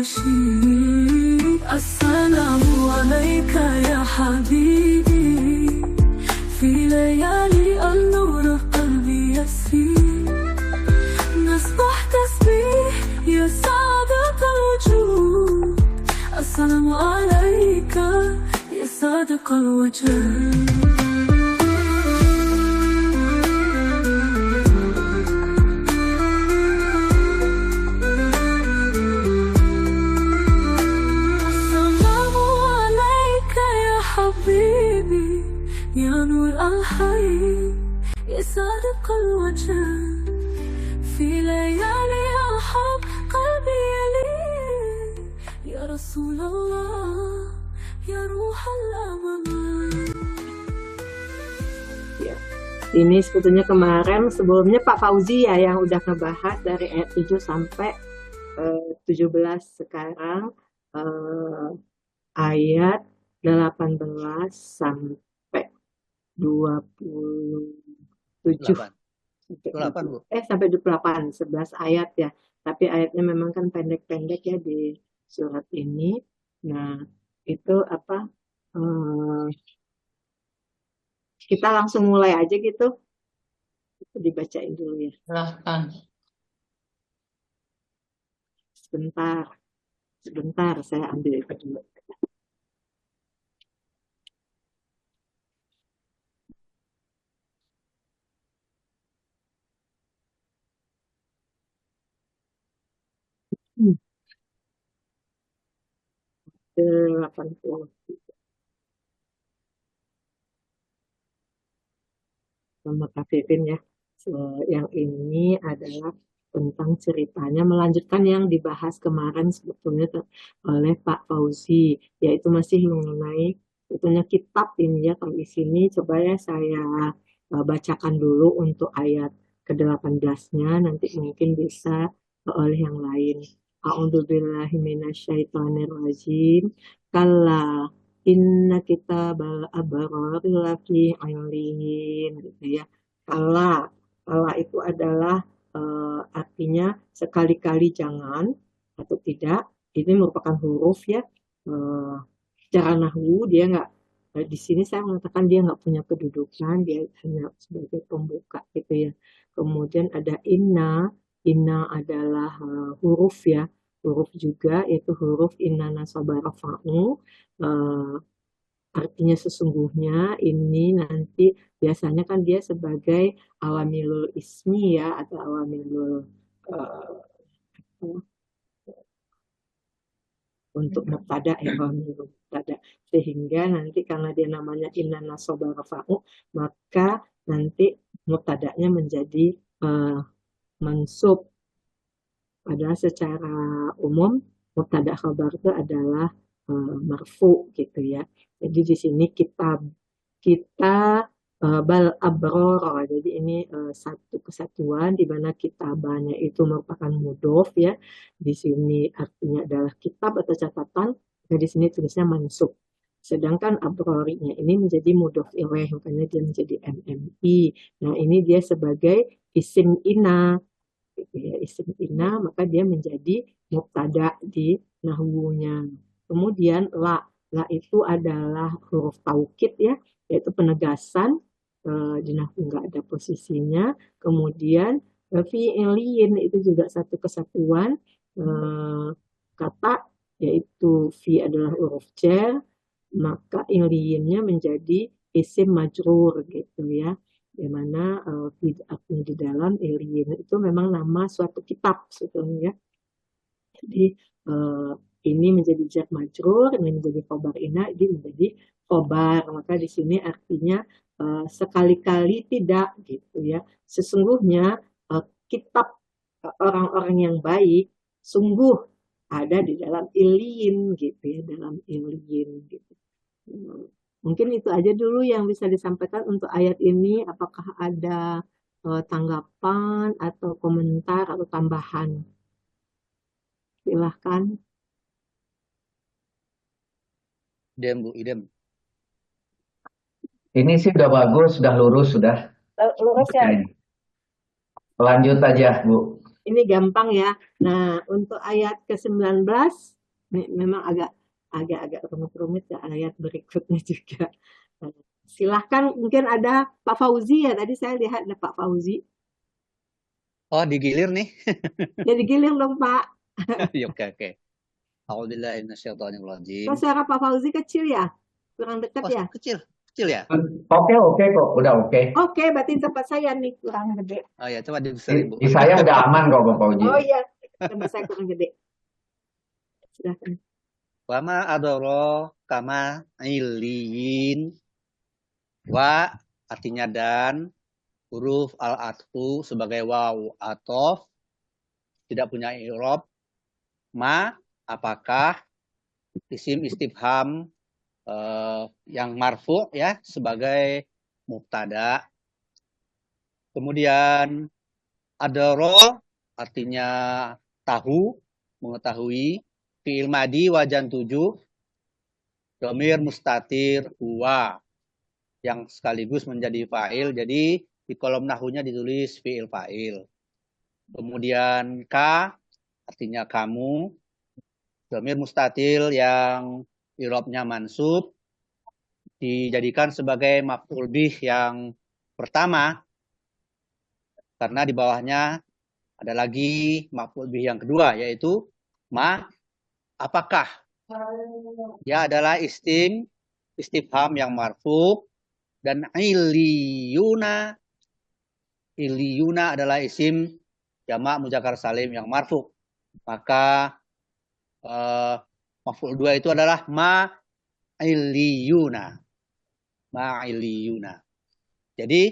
نشيد السلام عليك يا حبيبي في ليالي النور قلبي يسير نصبح تسبيح يا صادق الوجود السلام عليك يا صادق الوجود حبيبي يا نور الحي يا صادق الوجه في ليالي الحرب قلبي يلين يا رسول الله يا روح الأمل. Ya. Ini sebetulnya kemarin sebelumnya Pak Fauzi ya yang udah ngebahas dari ayat 7 sampai 17. Sekarang ayat 18 sampai 27 sampai 28 11 ayat ya, tapi ayatnya memang kan pendek-pendek ya di surat ini. Nah itu apa, kita langsung mulai aja gitu, itu dibacain dulu ya. Sebentar saya ambil itu dulu. Hmm. 80. Sama Kak Vivin ya. Yang ini adalah tentang ceritanya melanjutkan yang dibahas kemarin sebetulnya oleh Pak Fauzi, yaitu masih mengenai sebetulnya kitab ini ya. Kalau di sini coba ya saya bacakan dulu untuk ayat ke-18-nya, nanti mungkin bisa oleh yang lain. A'udzubillahi minasyaitonirrajim. Kalla inna kitabal abrari lafi ilin gitu ya. Kala itu adalah artinya sekali-kali jangan atau tidak. Ini merupakan huruf ya. Secara nahwu dia nggak, di sini saya mengatakan dia nggak punya kedudukan, dia hanya sebagai pembuka gitu ya. Kemudian ada inna adalah huruf ya, huruf juga, yaitu huruf inna nasaba rafa'u, artinya sesungguhnya. Ini nanti biasanya kan dia sebagai awamilul ismi ya, atau awamilul untuk mubtada ya, awamilul mubtada, sehingga nanti karena dia namanya inna nasaba rafa'u, maka nanti mubtadanya menjadi mansub. Padahal secara umum mubtada khabar itu adalah marfu gitu ya. Jadi di sini kita bal abror, jadi ini satu kesatuan di mana kitabanya itu merupakan mudhof ya. Di sini artinya adalah kitab atau catatan, nah di sini tulisnya mansub. Sedangkan abrorinya ini menjadi mudhof ilaih, makanya dia menjadi MMI. Nah ini dia sebagai isim ina gitu ya, isim ina, maka dia menjadi mubtada di nahwunya. Kemudian la itu adalah huruf taukid ya, yaitu penegasan, di nahwu nggak ada posisinya. Kemudian fi'ilin itu juga satu kesatuan kata, yaitu fi adalah huruf jar, maka iliyinnya menjadi isim majrur gitu ya, di mana artinya di dalam iliyin itu memang nama suatu kitab sebetulnya. Jadi ini menjadi jar majrur, ini menjadi khobar ina, ini menjadi khobar. Maka di sini artinya sekali-kali tidak gitu ya. Sesungguhnya kitab orang-orang yang baik sungguh ada di dalam ilin gitu ya, dalam ilin gitu. Mungkin itu aja dulu yang bisa disampaikan untuk ayat ini. Apakah ada tanggapan atau komentar atau tambahan? Silahkan. Idem. Ini sih udah bagus, sudah lurus, sudah. Lurus ya? Lanjut aja, Bu. ini gampang ya. Nah, untuk ayat ke-19 memang agak rumit-rumit ya ayat berikutnya juga. Silahkan, mungkin ada Pak Fauzi ya. Tadi saya lihat ada Pak Fauzi. Oh, digilir nih. Jadi gilir dong Pak. Ya, oke. A'udzubillahi minasyaitonirrajim. Kok suara Pak Fauzi kecil ya? Kurang dekat Oh, ya? kecil ya. Oke kok, udah oke. Oke, berarti tempat saya nih kurang gede. Oh ya, coba dibesarin, Bu. Di saya udah aman kok Bapak Uji. Oh iya, tempat saya kurang gede. Silahkan. Wama adoro kama iliyin. Wa artinya dan, huruf al-atfu sebagai waw atof, tidak punya i'rab. Ma, apakah, isim istifham yang marfu ya sebagai mubtada. Kemudian adoro artinya tahu, mengetahui. Fi'il madi wajan 7, dhamir mustatir huwa yang sekaligus menjadi fa'il. Jadi di kolom nahunya ditulis fi'il fa'il. Kemudian ka artinya kamu, dhamir mustatil yang i'rabnya mansub, dijadikan sebagai maf'ul bih yang pertama karena di bawahnya ada lagi maf'ul bih yang kedua, yaitu ma, apakah. Dia adalah istifham yang marfu, dan iliyuna adalah isim jamak muzakkar salim yang marfu. Maka maf'ul 2 itu adalah ma iliyuna. Jadi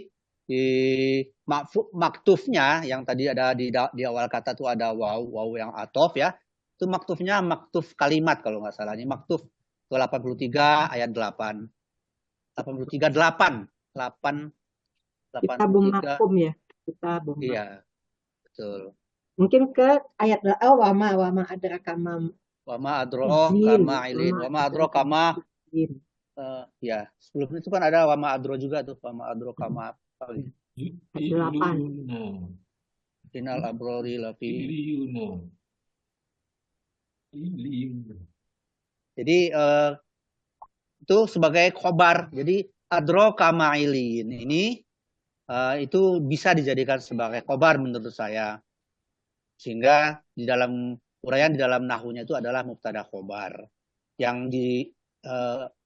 maktufnya yang tadi ada di awal kata itu ada waw yang atof ya. Itu maktufnya maktuf kalimat kalau nggak salah. Ini maktuf ke 83 ayat 8. 8. Kita bumakum ya. Kita bumakum. Iya, betul. Mungkin ke ayat wama adrakama. Wama adro kama ilin. Wama adro kama. Ya, sebelum itu kan ada wama adro juga tuh. Wama adro kama. 8. Innal abrori lafi. Jadi itu sebagai khobar. Jadi adro kama ilin ini itu bisa dijadikan sebagai khobar menurut saya. Sehingga di dalam uraian di dalam nahunya itu adalah mubtada khobar. Yang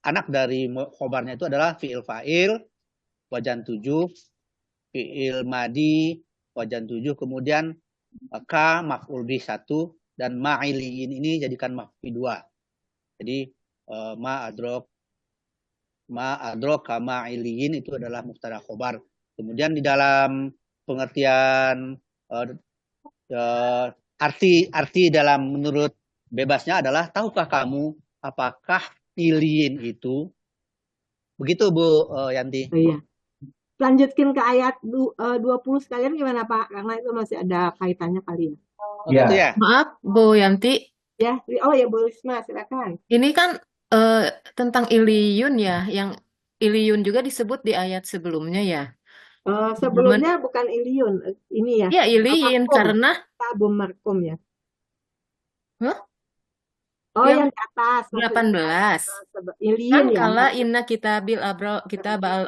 anak dari khobarnya itu adalah fi'il fa'il wajan 7, fi'il madi wajan 7, kemudian ka maf'ul bih 1, dan ma'iliin ini jadikan maf'ul 2. Jadi ma adrok kama iliin itu adalah mubtada khobar. Kemudian di dalam pengertian arti dalam menurut bebasnya adalah tahukah kamu apakah iliin itu? Begitu Bu Yanti. Oh, iya. Lanjutkan ke ayat 20 sekalian gimana Pak? Karena itu masih ada kaitannya kali ya. Ya. Gitu ya? Maaf, Bu Yanti. Ya, oh ya Bu Risma, silakan. Ini kan tentang Iliyun ya, yang Iliyun juga disebut di ayat sebelumnya ya. Sebelumnya bukan Iliun, ini ya. Ya, Iliyin Markum. karena Tabum markum ya. Hah? Oh, Yang yang di atas. 18. Iliun Kan ya. kala inna kitabil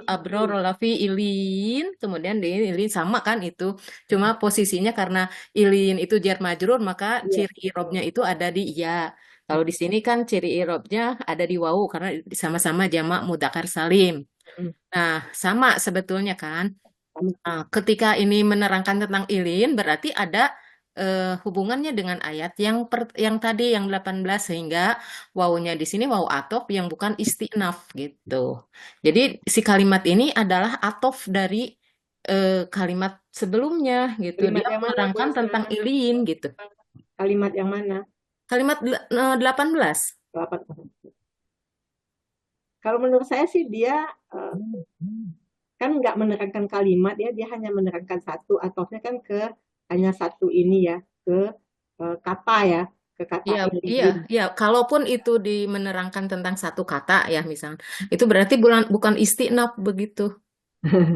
abror lafi iliyin, kemudian di ilin sama kan itu. Cuma posisinya karena ilin itu jar majrur, maka Iya. ciri irobnya itu ada di iya. Kalau di sini kan ciri irobnya ada di wawu karena sama-sama jamak mudzakkar salim. Nah, sama sebetulnya kan. Nah, ketika ini menerangkan tentang ilin berarti ada hubungannya dengan ayat yang tadi yang 18, sehingga wawunya di sini wawu atof yang bukan istinaf gitu. Jadi si kalimat ini adalah atof dari kalimat sebelumnya gitu. Kalimat Dia yang mana, menerangkan Bu? tentang ilin gitu. Kalimat yang mana? Kalimat 18. Kalau menurut saya sih dia kan nggak menerangkan kalimat ya, dia hanya menerangkan satu, atofnya kan ke hanya satu ini ya, ke kata ya, ke kata Iya. Kalaupun itu menerangkan tentang satu kata ya, misalnya, itu berarti bukan istinaf begitu.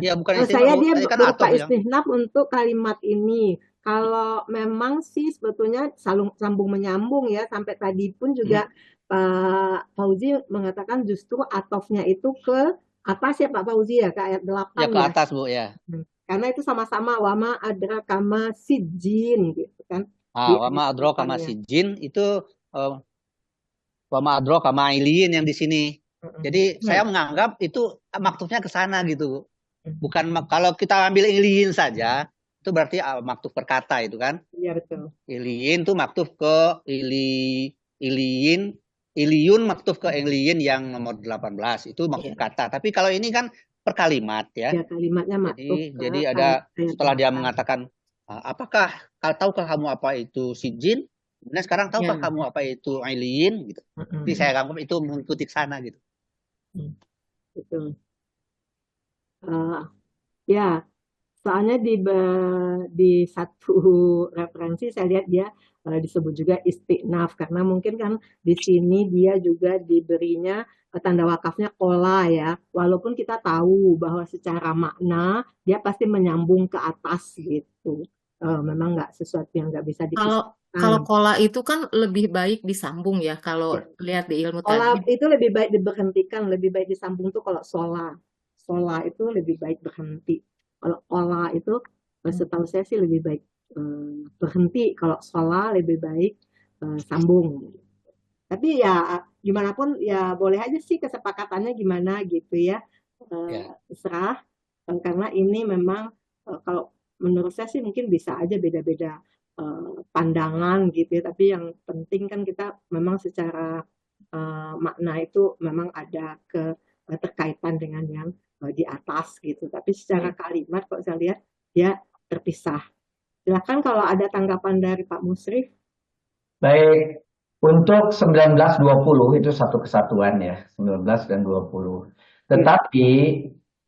Ya, bukan Saya dia tadi kan berupa atof yang. istinaf untuk kalimat ini. Kalau memang sih sebetulnya sambung menyambung ya, sampai tadi pun juga Pak Fauzi mengatakan justru atofnya itu ke atas ya Pak Fauzi ya, ke ayat 8 Ya ke ya. atas Bu ya. Karena itu sama-sama wama adrakama sijin gitu kan. Di Wama ayat adraka 8-nya. masijin itu wama adraka ma'iliyin yang di sini. Jadi saya menganggap itu maktufnya ke sana gitu. Bukan kalau kita ambil iliyin saja, itu berarti maktuf perkata itu kan. Iya betul. Iliyin tuh maktuf ke iliyin, iliyun maktuf ke iliyin yang nomor 18 itu maktuf kata. Tapi kalau ini kan per kalimat ya. Ya kalimatnya maktuf Jadi ke ada ayat setelah dia 8. mengatakan apakah tahukah kamu apa itu sijin? Kemudian sekarang tahukah Ya. kamu apa itu iliyin gitu. Jadi saya anggap itu mengikuti ke sana gitu. Betul. Ya, soalnya di satu referensi saya lihat dia disebut juga istiqnaf karena mungkin kan di sini dia juga diberinya tanda wakafnya kola ya, walaupun kita tahu bahwa secara makna dia pasti menyambung ke atas gitu. Memang nggak sesuatu yang nggak bisa Kalau dipisahkan. kola itu kan lebih baik disambung ya kalau lihat di ilmu Kola tajwid. itu lebih baik diberhentikan, lebih baik disambung tuh kalau sola. Sola itu lebih baik berhenti. Kalau kola itu setahu saya sih lebih baik berhenti. Kalau sola lebih baik sambung. Tapi ya gimana pun ya boleh aja sih kesepakatannya gimana gitu ya. Terserah. Karena ini memang kalau menurut saya sih mungkin bisa aja beda-beda pandangan gitu ya. Tapi yang penting kan kita memang secara makna itu memang ada keterkaitan dengan yang di atas gitu. Tapi secara kalimat kok saya lihat dia terpisah. Silakan kalau ada tanggapan dari Pak Musrif. Baik, untuk 19-20 itu satu kesatuan ya, 19 dan 20. Tetapi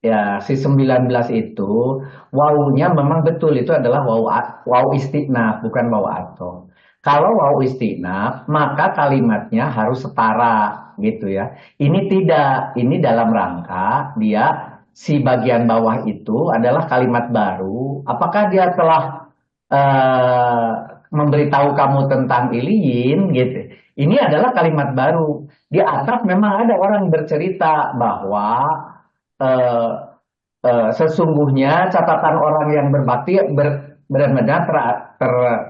ya si 19 itu wawunya memang betul itu adalah waw istiqnaf, bukan waw atof. Kalau waw istiqnaf, maka kalimatnya harus setara gitu ya. Ini tidak, ini dalam rangka dia si bagian bawah itu adalah kalimat baru. Apakah dia telah memberitahu kamu tentang iliyin gitu. Ini adalah kalimat baru. Di atas memang ada orang bercerita bahwa sesungguhnya catatan orang yang berbakti benar-benar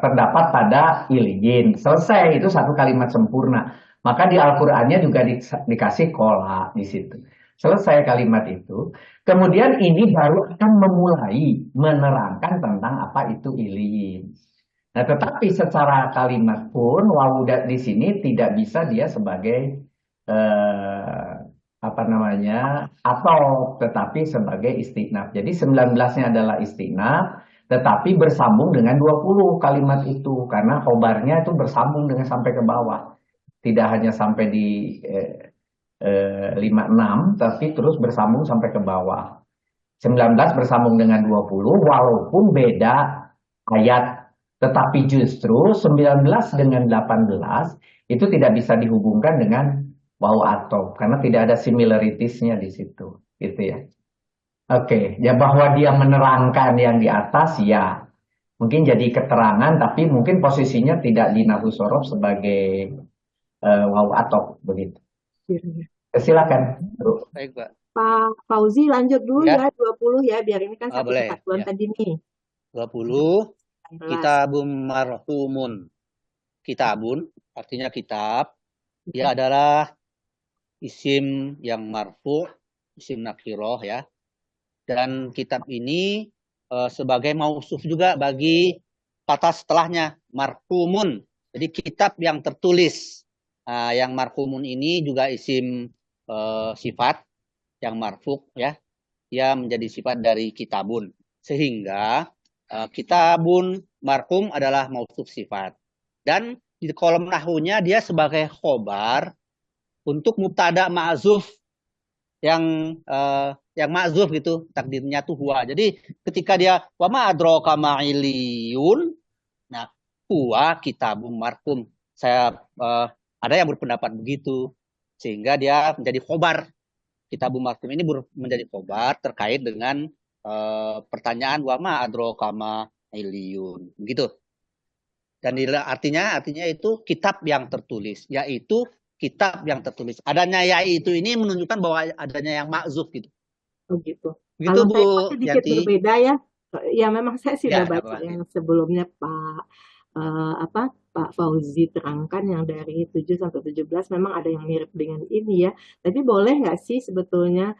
terdapat pada iliyin. Selesai, itu satu kalimat sempurna. Maka di Al-Qur'annya juga dikasih kola di situ. Selesai kalimat itu. Kemudian ini baru akan memulai menerangkan tentang apa itu iliyin. Nah, tetapi secara kalimat pun wawu di sini tidak bisa dia sebagai apa namanya atau tetapi sebagai istiqnaf. Jadi 19-nya adalah istiqnaf, tetapi bersambung dengan 20 kalimat itu karena khobarnya itu bersambung dengan sampai ke bawah. Tidak hanya sampai di 56, tapi terus bersambung sampai ke bawah. 19 bersambung dengan 20 walaupun beda ayat. Tetapi justru 19 dengan 18 itu tidak bisa dihubungkan dengan waw atof karena tidak ada similarities-nya di situ, gitu ya. Oke, ya bahwa dia menerangkan yang di atas ya. Mungkin jadi keterangan tapi mungkin posisinya tidak di nahwu sorof sebagai waw atof begitu. Silakan. Baik, Pak. Pak Fauzi lanjut dulu ya 20 ya biar ini kan satu boleh, kesatuan tadi nih. 20 kitabun marhumun. Kitabun artinya kitab. Dia adalah isim yang marfu, isim nakirah ya. Dan kitab ini sebagai mausuf juga bagi kata setelahnya marhumun. Jadi kitab yang tertulis. Yang marhumun ini juga isim sifat yang marfu ya. Dia menjadi sifat dari kitabun. Sehingga kitabun marhum adalah mausuf sifat. Dan di kolom nahwunya dia sebagai khobar untuk mubtada ma'zuf yang ma'zuf gitu, takdirnya tuh huwa. Jadi ketika dia wa ma adraka ma'iliyun, nah huwa kitabun marhum. Saya ada yang berpendapat begitu sehingga dia menjadi khobar. Kitabun marhum ini menjadi khobar terkait dengan pertanyaan wa ma adraka iliyun. Begitu. Dan artinya itu kitab yang tertulis, yaitu kitab yang tertulis. Adanya yaitu ini menunjukkan bahwa adanya yang makzuf gitu. Oh gitu. Begitu Kalau Bu saya kok sedikit Yanti. berbeda ya. Ya memang saya sudah Ya, nggak baca apa-apa. yang sebelumnya Pak Fauzi terangkan yang dari 7 sampai 17 memang ada yang mirip dengan ini ya. Tapi boleh nggak sih sebetulnya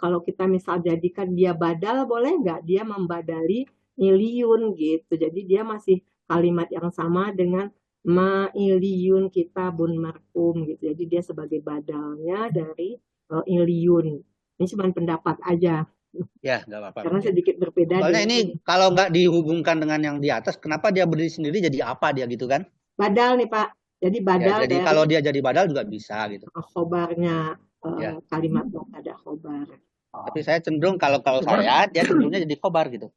kalau kita misal jadikan dia badal, boleh nggak dia membadali iliyun gitu. Jadi dia masih kalimat yang sama dengan iliyun kitabun markum gitu. Jadi dia sebagai badalnya dari iliyun. Ini cuma pendapat aja. Ya, nggak apa-apa. Karena sedikit berbeda Soalnya dengan ini kalau nggak dihubungkan dengan yang di atas, kenapa dia berdiri sendiri jadi apa dia gitu kan? badal nih Pak. Jadi Ya, badal jadi dari kalau dia jadi badal juga bisa gitu. khobarnya Ya. kalimat ada khobar. Tapi saya cenderung kalau saya dia cenderungnya jadi khobar gitu.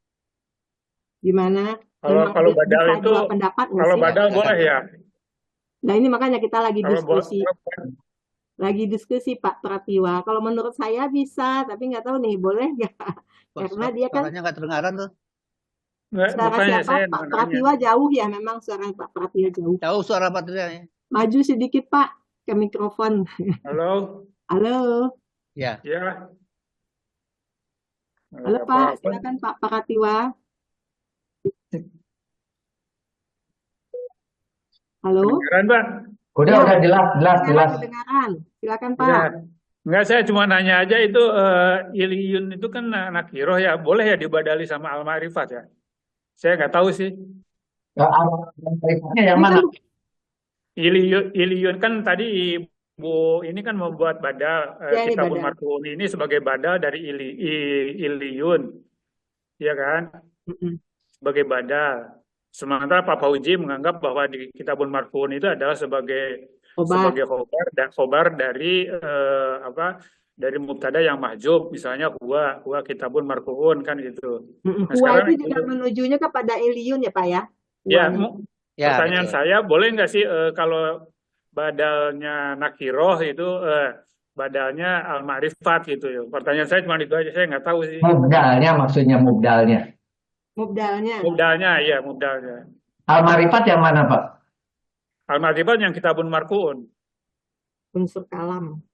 Gimana? Kalau badal bisa itu, dua pendapat nggak kalau sih? badal boleh ya. Nah ini makanya kita lagi Kalau diskusi. Lagi diskusi Pak Pratiwa. Kalau menurut saya bisa, tapi nggak tahu nih boleh nggak? Karena dia kan Suaranya nggak terdengaran tuh. suara bukannya siapa? saya Pak nanya. Pratiwa jauh ya, memang suara Pak Pratiwa jauh. Jauh suara Patrianya. Maju sedikit Pak ke mikrofon. Halo. Halo. Ya. Ya. Halo Pak, silakan Pak Pratiwa. Halo. Kedengaran, Pak? Udah jelas. Kedengaran. Silakan Pak. Ya. Enggak, saya cuma nanya aja itu iliyun itu kan nakiroh ya, boleh ya dibadali sama al-ma'rifat ya? Saya nggak tahu sih. Al-ma'rifatnya yang mana? Iliyun kan tadi Ibu ini kan membuat badal kitabun marfu'un ini sebagai badal dari iliyun, ya kan? Sebagai badal. Sementara Pak Fauzi menganggap bahwa di kitabun marfu'un itu adalah sebagai khobar dari dari mubtada yang mahjub, misalnya huwa kitabun marfu'un kan gitu. Nah, huwa itu juga menujunya kepada iliyun ya Pak ya? Ya, Ya, pertanyaan betul. saya boleh nggak sih kalau badalnya nakiroh itu badalnya al-ma'rifat gitu ya? Pertanyaan saya cuma itu aja, saya nggak tahu sih. Mubdalnya maksudnya mubdalnya. Mubdalnya. Al-ma'rifat yang mana Pak? Al-ma'rifat yang kitabun marfu'un. Unsur kalam.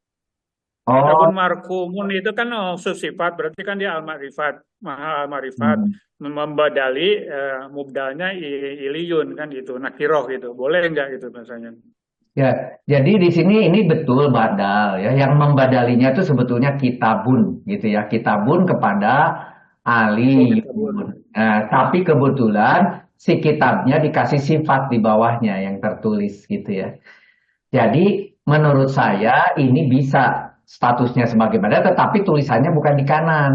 Kitabun marfu'un itu kan sifat, berarti kan dia al-ma'rifat, maha al-ma'rifat. Membadali mubdalnya iliyun kan gitu, nakiroh gitu. Boleh nggak gitu bahasanya? Ya, jadi di sini ini betul badal ya. Yang membadalinya itu sebetulnya kitabun gitu ya. Kitabun kepada aliyun. Nah, tapi kebetulan si kitabnya dikasih sifat di bawahnya yang tertulis gitu ya. Jadi menurut saya ini bisa statusnya sebagai badal, tetapi tulisannya bukan di kanan.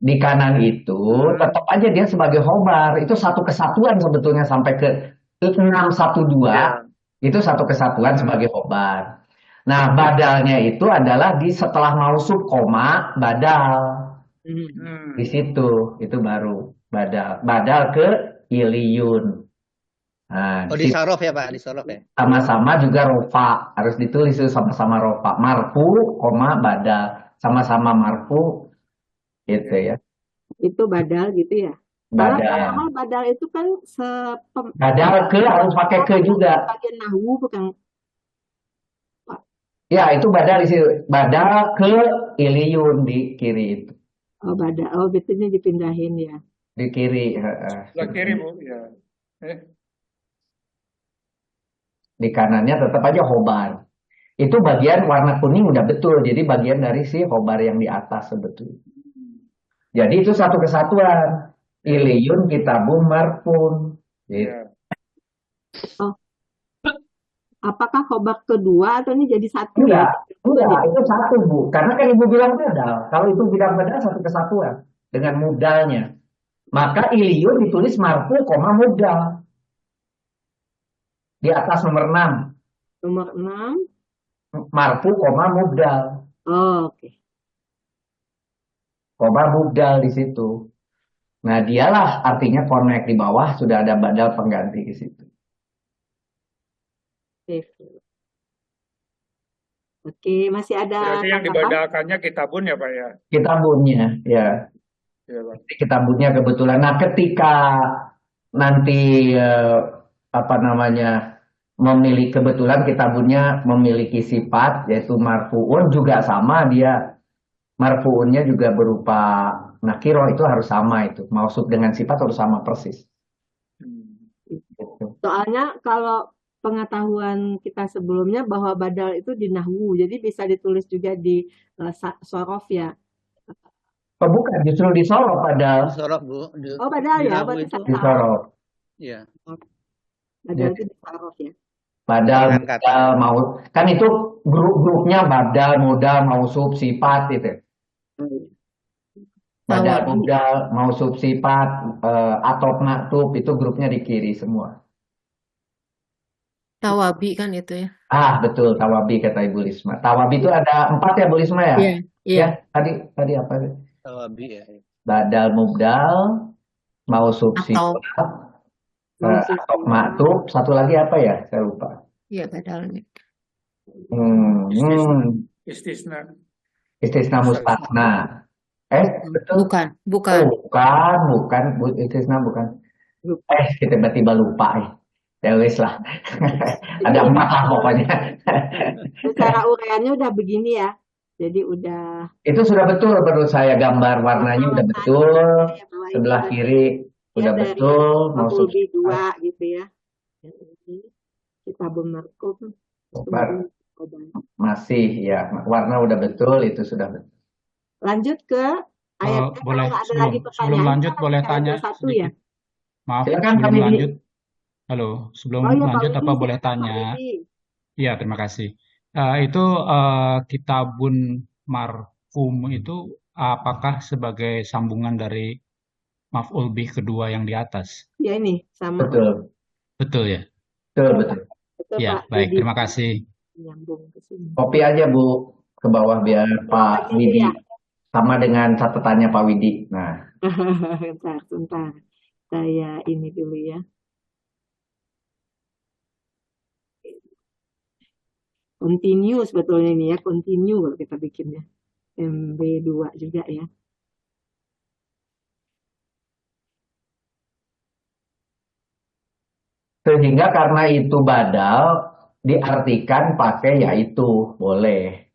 Di kanan itu tetap aja dia sebagai khobar. Itu satu kesatuan sebetulnya sampai ke 612. Itu satu kesatuan sebagai khobar. Nah, badalnya itu adalah di setelah mausuf koma badal. Di situ itu baru badal. Badal ke iliyun. Nah, di sorof ya Pak, di sorof ya. Sama-sama juga rofa, harus ditulis itu sama-sama rofa. Marfu, koma badal, sama-sama marfu, gitu ya. Itu badal gitu ya. Padahal badal itu kan badal ke harus pakai ke juga. Bagian nahwu bukan. Ya, itu badal di sini. Badal ke iliyun di kiri itu. Oh, badal. Oh, betulnya dipindahin ya. Di kiri. Di kiri, Bu, ya. Di kanannya tetap aja khobar. Itu bagian warna kuning udah betul. Jadi bagian dari si khobar yang di atas sebetulnya. Jadi itu satu kesatuan. Iliyun kitabun marfu'un. Gitu. Oh. Apakah khobar kedua atau ini jadi satu? Enggak, itu satu Bu. Karena kan Ibu bilang badal. Kalau Ibu bilang badal satu kesatuan dengan mubdalnya. Maka iliyun ditulis marfu, mubdal. Di atas nomor 6. Nomor 6. Marfu, mubdal. Oh, oke. Koma mubdal di situ. Nah, dialah artinya connect di bawah sudah ada badal pengganti di situ. Oke, masih ada. Berarti yang dibadalkannya kitabun ya Pak ya? Kitabunnya, ya. Ya, Bang. Kitabunnya kebetulan. Nah, ketika nanti apa namanya memiliki kebetulan kitabunnya memiliki sifat yaitu marfuun juga sama dia. Marfuunnya juga berupa nakiro itu harus sama itu. Mausuf dengan sifat harus sama persis. Gitu. Soalnya kalau pengetahuan kita sebelumnya bahwa badal itu di nahwu, jadi bisa ditulis juga di sorof ya. Oh, bukan, justru di Solo padahal. Sorok, Bu. Oh, badal Di ya, Nahu berarti itu. Di salah. Solo. Iya. Badal itu di sorof ya. Badal, Dengan kata. modal, mau. Kan itu grup-grupnya badal, modal, mausuf, sifat gitu. Badal, Tawabi. modal, mausuf, sifat, atop, maktub, itu grupnya di kiri semua. Tawabi kan itu ya. Ah, betul, tawabi kata Ibu Risma. Tawabi itu ada 4 ya, Bu Risma ya? Iya, iya. Ya, tadi apa? Tawabi ya. Badal, mubdal, mausuf, Atau sifat, atop, maktub, satu lagi apa ya? Saya lupa. iya badalnya. Istisna. Istisna mustasna. Betul? Bukan, bukan. Oh, bukan, istisna bukan. Tiba-tiba lupa. Ya wis lah. Ada 4 lah pokoknya. Secara uraiannya udah begini ya. Jadi udah Itu sudah betul menurut saya, gambar warnanya udah betul. Sebelah kiri udah dari betul. Mausuf lebih 2 gitu ya. Yang ini kita bemarkum masih ya, warna udah betul, itu sudah betul. Lanjut ke ayat boleh kalau ada sebelum lagi pertanyaan lanjut boleh ayat tanya 21 ya. sedikit. Maaf, Silakan, sebelum Pak Widi. lanjut. Halo, sebelum Oh iya, Pak lanjut Widi, apa boleh silakan, Pak tanya? Widi. Iya, terima kasih. Itu kitabun marfum itu apakah sebagai sambungan dari maf'ul bih kedua yang di atas? Ya ini sama. Betul, Betul ya? betul. Betul, Ya, Pak baik. Widi. Terima kasih. Nyambung ke sini. Kopi aja, Bu, ke bawah biar Pak Lagi Widi ya. sama dengan catatannya Pak Widi. Nah, Sebentar. Saya ini dulu ya. Continue sebetulnya ini ya, continue kalau kita bikinnya. MB2 juga ya. sehingga karena itu badal diartikan pakai yaitu boleh,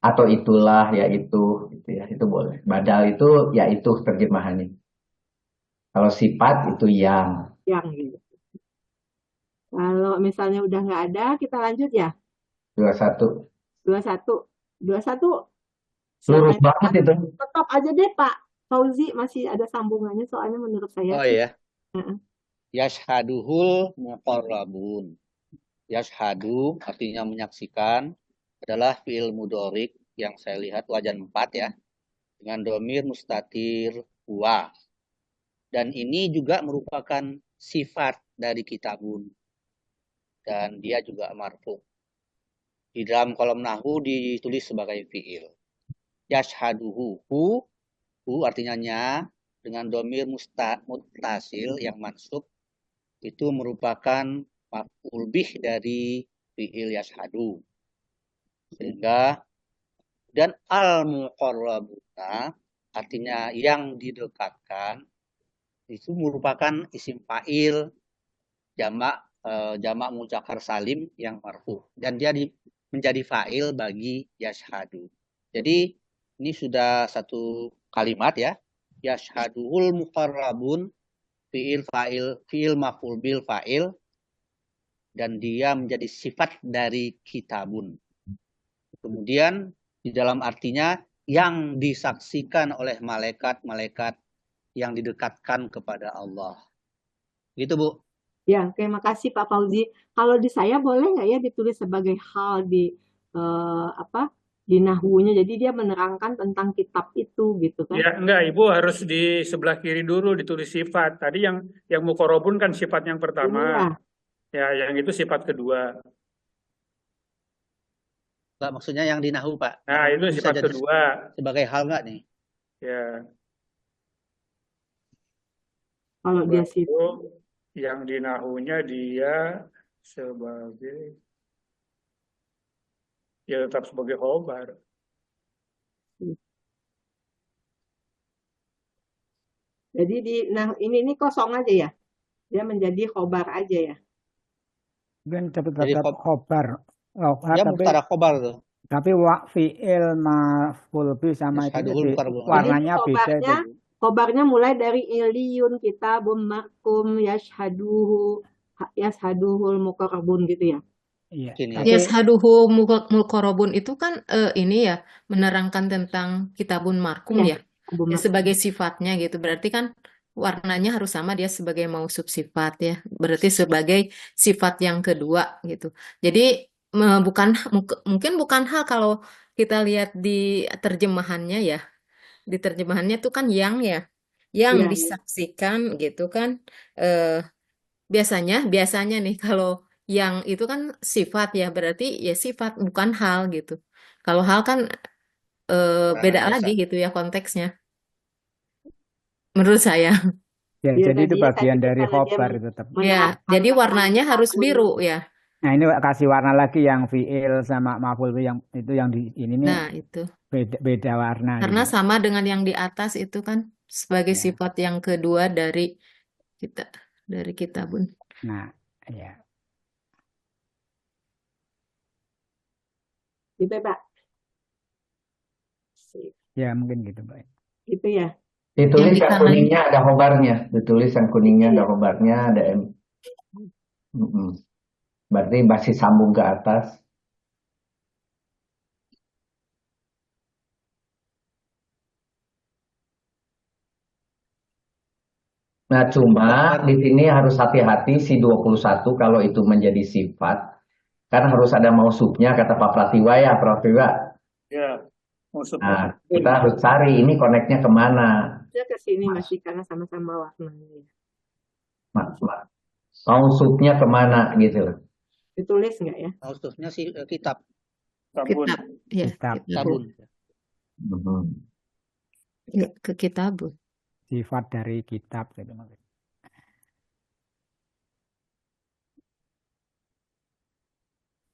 atau itulah yaitu gitu ya, itu boleh. Badal itu yaitu terjemahannya. Kalau sifat itu yang. Yang gitu. Kalau misalnya udah nggak ada, kita lanjut ya. 21. 21. 21. Lurus Siapa banget itu. Tetap aja deh Pak Fauzi, masih ada sambungannya soalnya menurut saya. Oh iya. Heeh. Yashhaduhul muqarrabun. Yashhadu artinya menyaksikan adalah fi'il mudhorik yang saya lihat wajan 4 ya. Dengan domir mustatir huwa. Dan ini juga merupakan sifat dari kitabun. Dan dia juga marfu. Di dalam kolom nahwu ditulis sebagai fi'il. Yashhaduhu. Hu artinya nya. Dengan domir muttasil yang mansub. Itu merupakan maf'ul bih dari fi'il yashhadu. Sehingga dan al-muqarrabuna artinya yang didekatkan itu merupakan isim fa'il jamak muzakkar salim yang marfu dan dia menjadi fa'il bagi yashhadu. Jadi ini sudah satu kalimat ya. Yashhaduhul muqarrabun fi'il fa'il fi'il maf'ul bil fa'il dan dia menjadi sifat dari kitabun. Kemudian di dalam artinya yang disaksikan oleh malaikat-malaikat yang didekatkan kepada Allah. Gitu, Bu. Ya, terima kasih Pak Fauzi. Kalau di saya boleh nggak ya ditulis sebagai hal di di nahwunya. Jadi dia menerangkan tentang kitab itu gitu kan. Ya, enggak, Ibu harus di sebelah kiri dulu ditulis sifat. Tadi yang muqarrabun kan sifat yang pertama. Ya, yang itu sifat kedua. Enggak, maksudnya yang di nahwu, Pak. Nah, itu Bisa sifat jadi kedua. sebagai hal enggak nih? Ya. Kalau dia itu yang di nahwunya dia sebagai ya tetap sebagai khobar. Jadi nah ini kosong aja ya. Dia menjadi khobar aja ya. Mungkin Jadi tetap khobar. ya Tapi mubtada khobar tuh. fi'il maf'ul bih sama itu Yashhaduhul muqarrabun. warnanya Jadi beda itu. khobarnya mulai dari iliyun, kitabun markum, yashhaduhul muqarrabun gitu ya. Iya. Mungkin ya. Tapi Yashaduhu mulkorobun itu kan ini ya menerangkan tentang kitabun markum Iya, ya. Abu Ya, Markum. sebagai sifatnya gitu. Berarti kan warnanya harus sama dia sebagai mausuf sifat ya. Berarti sebagai sifat yang kedua gitu. Jadi mungkin bukan hal kalau kita lihat di terjemahannya ya. Di terjemahannya tuh kan yang ya. Yang Iya, disaksikan gitu kan. eh biasanya nih kalau yang itu kan sifat ya berarti ya sifat bukan hal gitu. Kalau hal kan beda Biasa. lagi gitu ya konteksnya. Menurut saya. ya, Iya, jadi itu tadinya saya bagian pikir dari karena dia khobar itu tetap. Ya, menerapkan jadi makna warnanya harus kitabun. biru ya. Nah, ini kasih warna lagi yang fi'il sama maf'ul bih yang itu yang di ini nih Nah, itu. beda warna Karena gitu. sama dengan yang di atas itu kan sebagai Ya. sifat yang kedua dari kitabun. Nah, ya. Gitu ya, Pak. Sip. Ya, mungkin gitu, Pak. Gitu ya. Ditulis Yang di yang kanan. kuningnya ada khobarnya. Ditulis yang kuningnya ada Iya. khobarnya, ada berarti masih sambung ke atas. Nah, cuma di sini harus hati-hati si 21 kalau itu menjadi sifat. Kan harus ada mausufnya kata Pak Pratiwa ya, Pratiwa. Ya, maksud Nah, kita harus cari ini koneknya kemana. Dia ke sini masih karena sama-sama warnanya. Mausufnya kemana gitu. Ditulis nggak ya? Maksudnya sih kitab. sabun. Kitab. Ya, Kitab. Sabun. Ya, ke kitabun. Sifat dari kitab gitu maksudnya.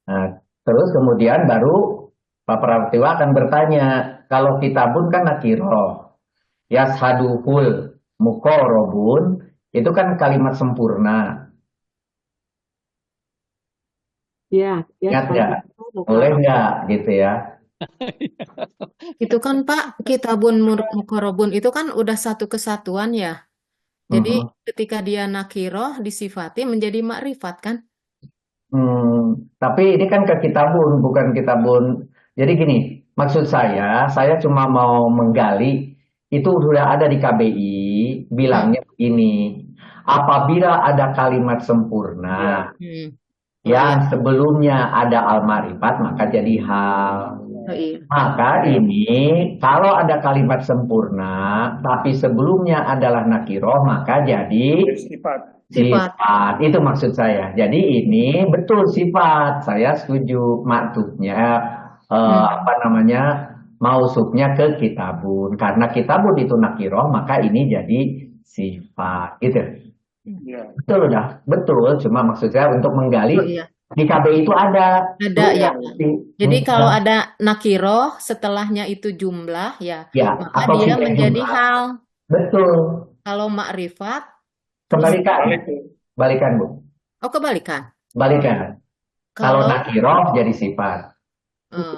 Nah, terus kemudian baru Pak Pratiwa akan bertanya, kalau kitabun kan nakiroh, yashaduhul muqarrabun, itu kan kalimat sempurna. Ya, Ingat nggak? Boleh nggak gitu ya? Itu kan Pak, kitabun mukorobun itu kan udah satu kesatuan ya. Jadi ketika dia nakiroh disifati menjadi makrifat kan? Tapi ini kan ke kitabun, bukan kitabun. Jadi gini, maksud saya cuma mau menggali, itu sudah ada di KBI, bilangnya begini, apabila ada kalimat sempurna, yang sebelumnya ada al-ma'rifat, maka jadi hal. Oh, iya. Maka ini, kalau ada kalimat sempurna, tapi sebelumnya adalah nakiroh, maka jadi Sifat. sifat. Itu maksud saya. Jadi ini betul sifat. Saya setuju maktubnya mausufnya ke kitabun. Karena kitabun itu nakiroh, maka ini jadi sifat. Gitu. Ya. Betul udah. Betul. Cuma maksud saya untuk menggali. Oh, iya. Di KBI itu ada. Ada ya. Jadi kalau ada nakiroh setelahnya itu jumlah ya, maka atau dia fi'il menjadi jumlah. hal. Betul. Kalau makrifat Kebalikan. Balikan, Bu. oh kebalikan. Balikan. Kalau nakiroh jadi sifat.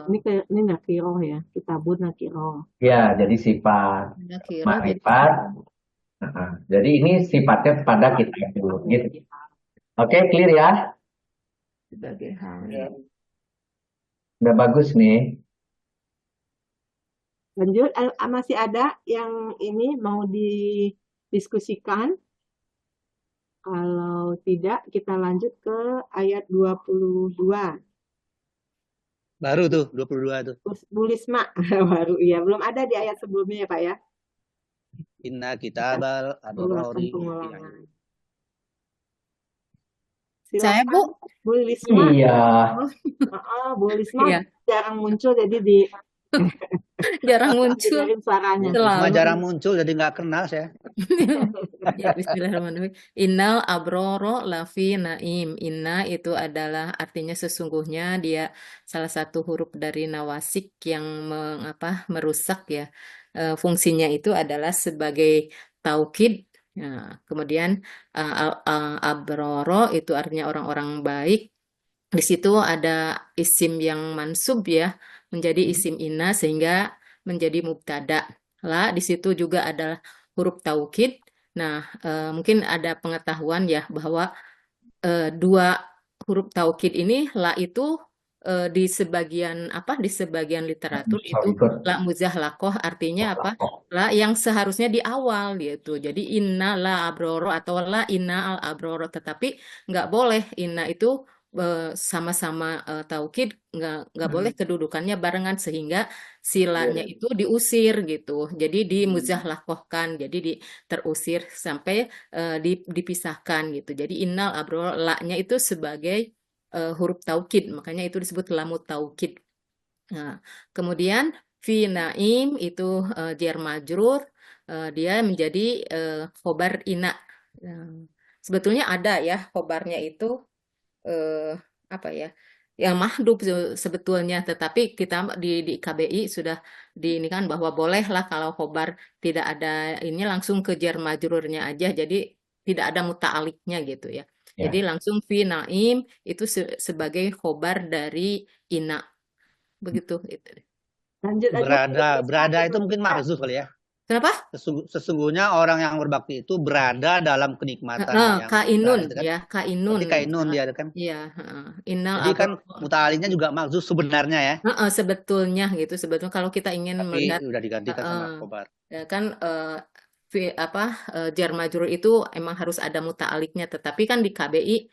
Ini nakiroh ya, kitabun nakiroh. Ya, jadi sifat. Nakiroh jadi Makrifat. Jadi ini sifatnya pada kita dulu. Gitu. Oke, clear ya? sebagai hal. Ya. Udah bagus nih. Lanjut, masih ada yang ini mau didiskusikan? Kalau tidak, kita lanjut ke ayat 22. Baru tuh, 22 tuh. Bulisma, baru. Iya, belum ada di ayat sebelumnya ya, Pak ya? Inna kitabal abrari. Saya, Bu. Bulisma. Iya. Bulisma Iya. jarang muncul, jadi jarang muncul. Suaranya. Cuma jarang muncul, jadi nggak kenal saya. Ya, bismillahirrahmanirrahim. Innal abroro lafi naim. Inna itu adalah artinya sesungguhnya dia salah satu huruf dari nawasik yang merusak ya. Fungsinya itu adalah sebagai taukid. Nah, kemudian abroro itu artinya orang-orang baik. Di situ ada isim yang mansub ya, menjadi isim inna sehingga menjadi mubtada. La di situ juga ada huruf taukid. Nah, mungkin ada pengetahuan ya bahwa dua huruf taukid ini la itu di sebagian literatur itu la muzahlakoh artinya apa? La yang seharusnya di awal gitu. Jadi inna la abroro atau la inna al abroro, tetapi nggak boleh inna itu sama-sama taukid, nggak boleh kedudukannya barengan sehingga silanya itu diusir gitu. Jadi dimuzahlakohkan, jadi terusir sampai dipisahkan gitu. Jadi innal abroro la-nya itu sebagai huruf taukid, makanya itu disebut lamu taukid. Nah, kemudian fi naim itu jar majrur, dia menjadi khobar ina. Sebetulnya ada ya khobarnya itu apa ya? Yang mahdhuf sebetulnya, tetapi kita di KBI sudah diinikan bahwa bolehlah kalau khobar tidak ada ini langsung ke jar majrurnya aja, jadi tidak ada muta'aliknya gitu ya. Jadi langsung fi naim itu sebagai khobar dari ina. Begitu itu. Lanjut aja. Berada itu mungkin mahzuf kali ya. Kenapa? Sesungguhnya orang yang berbakti itu berada dalam kenikmatan yang kainun gitu kan? ya, kainun. Berarti kainun dia kan. Iya, innal jadi kan muta'aliknya juga mahzuf sebenarnya ya. Sebetulnya gitu. Sebetulnya kalau kita ingin tapi melihat udah digantikan sama khobar. Ya kan jar majrur itu emang harus ada muta'aliknya, tetapi kan di KBI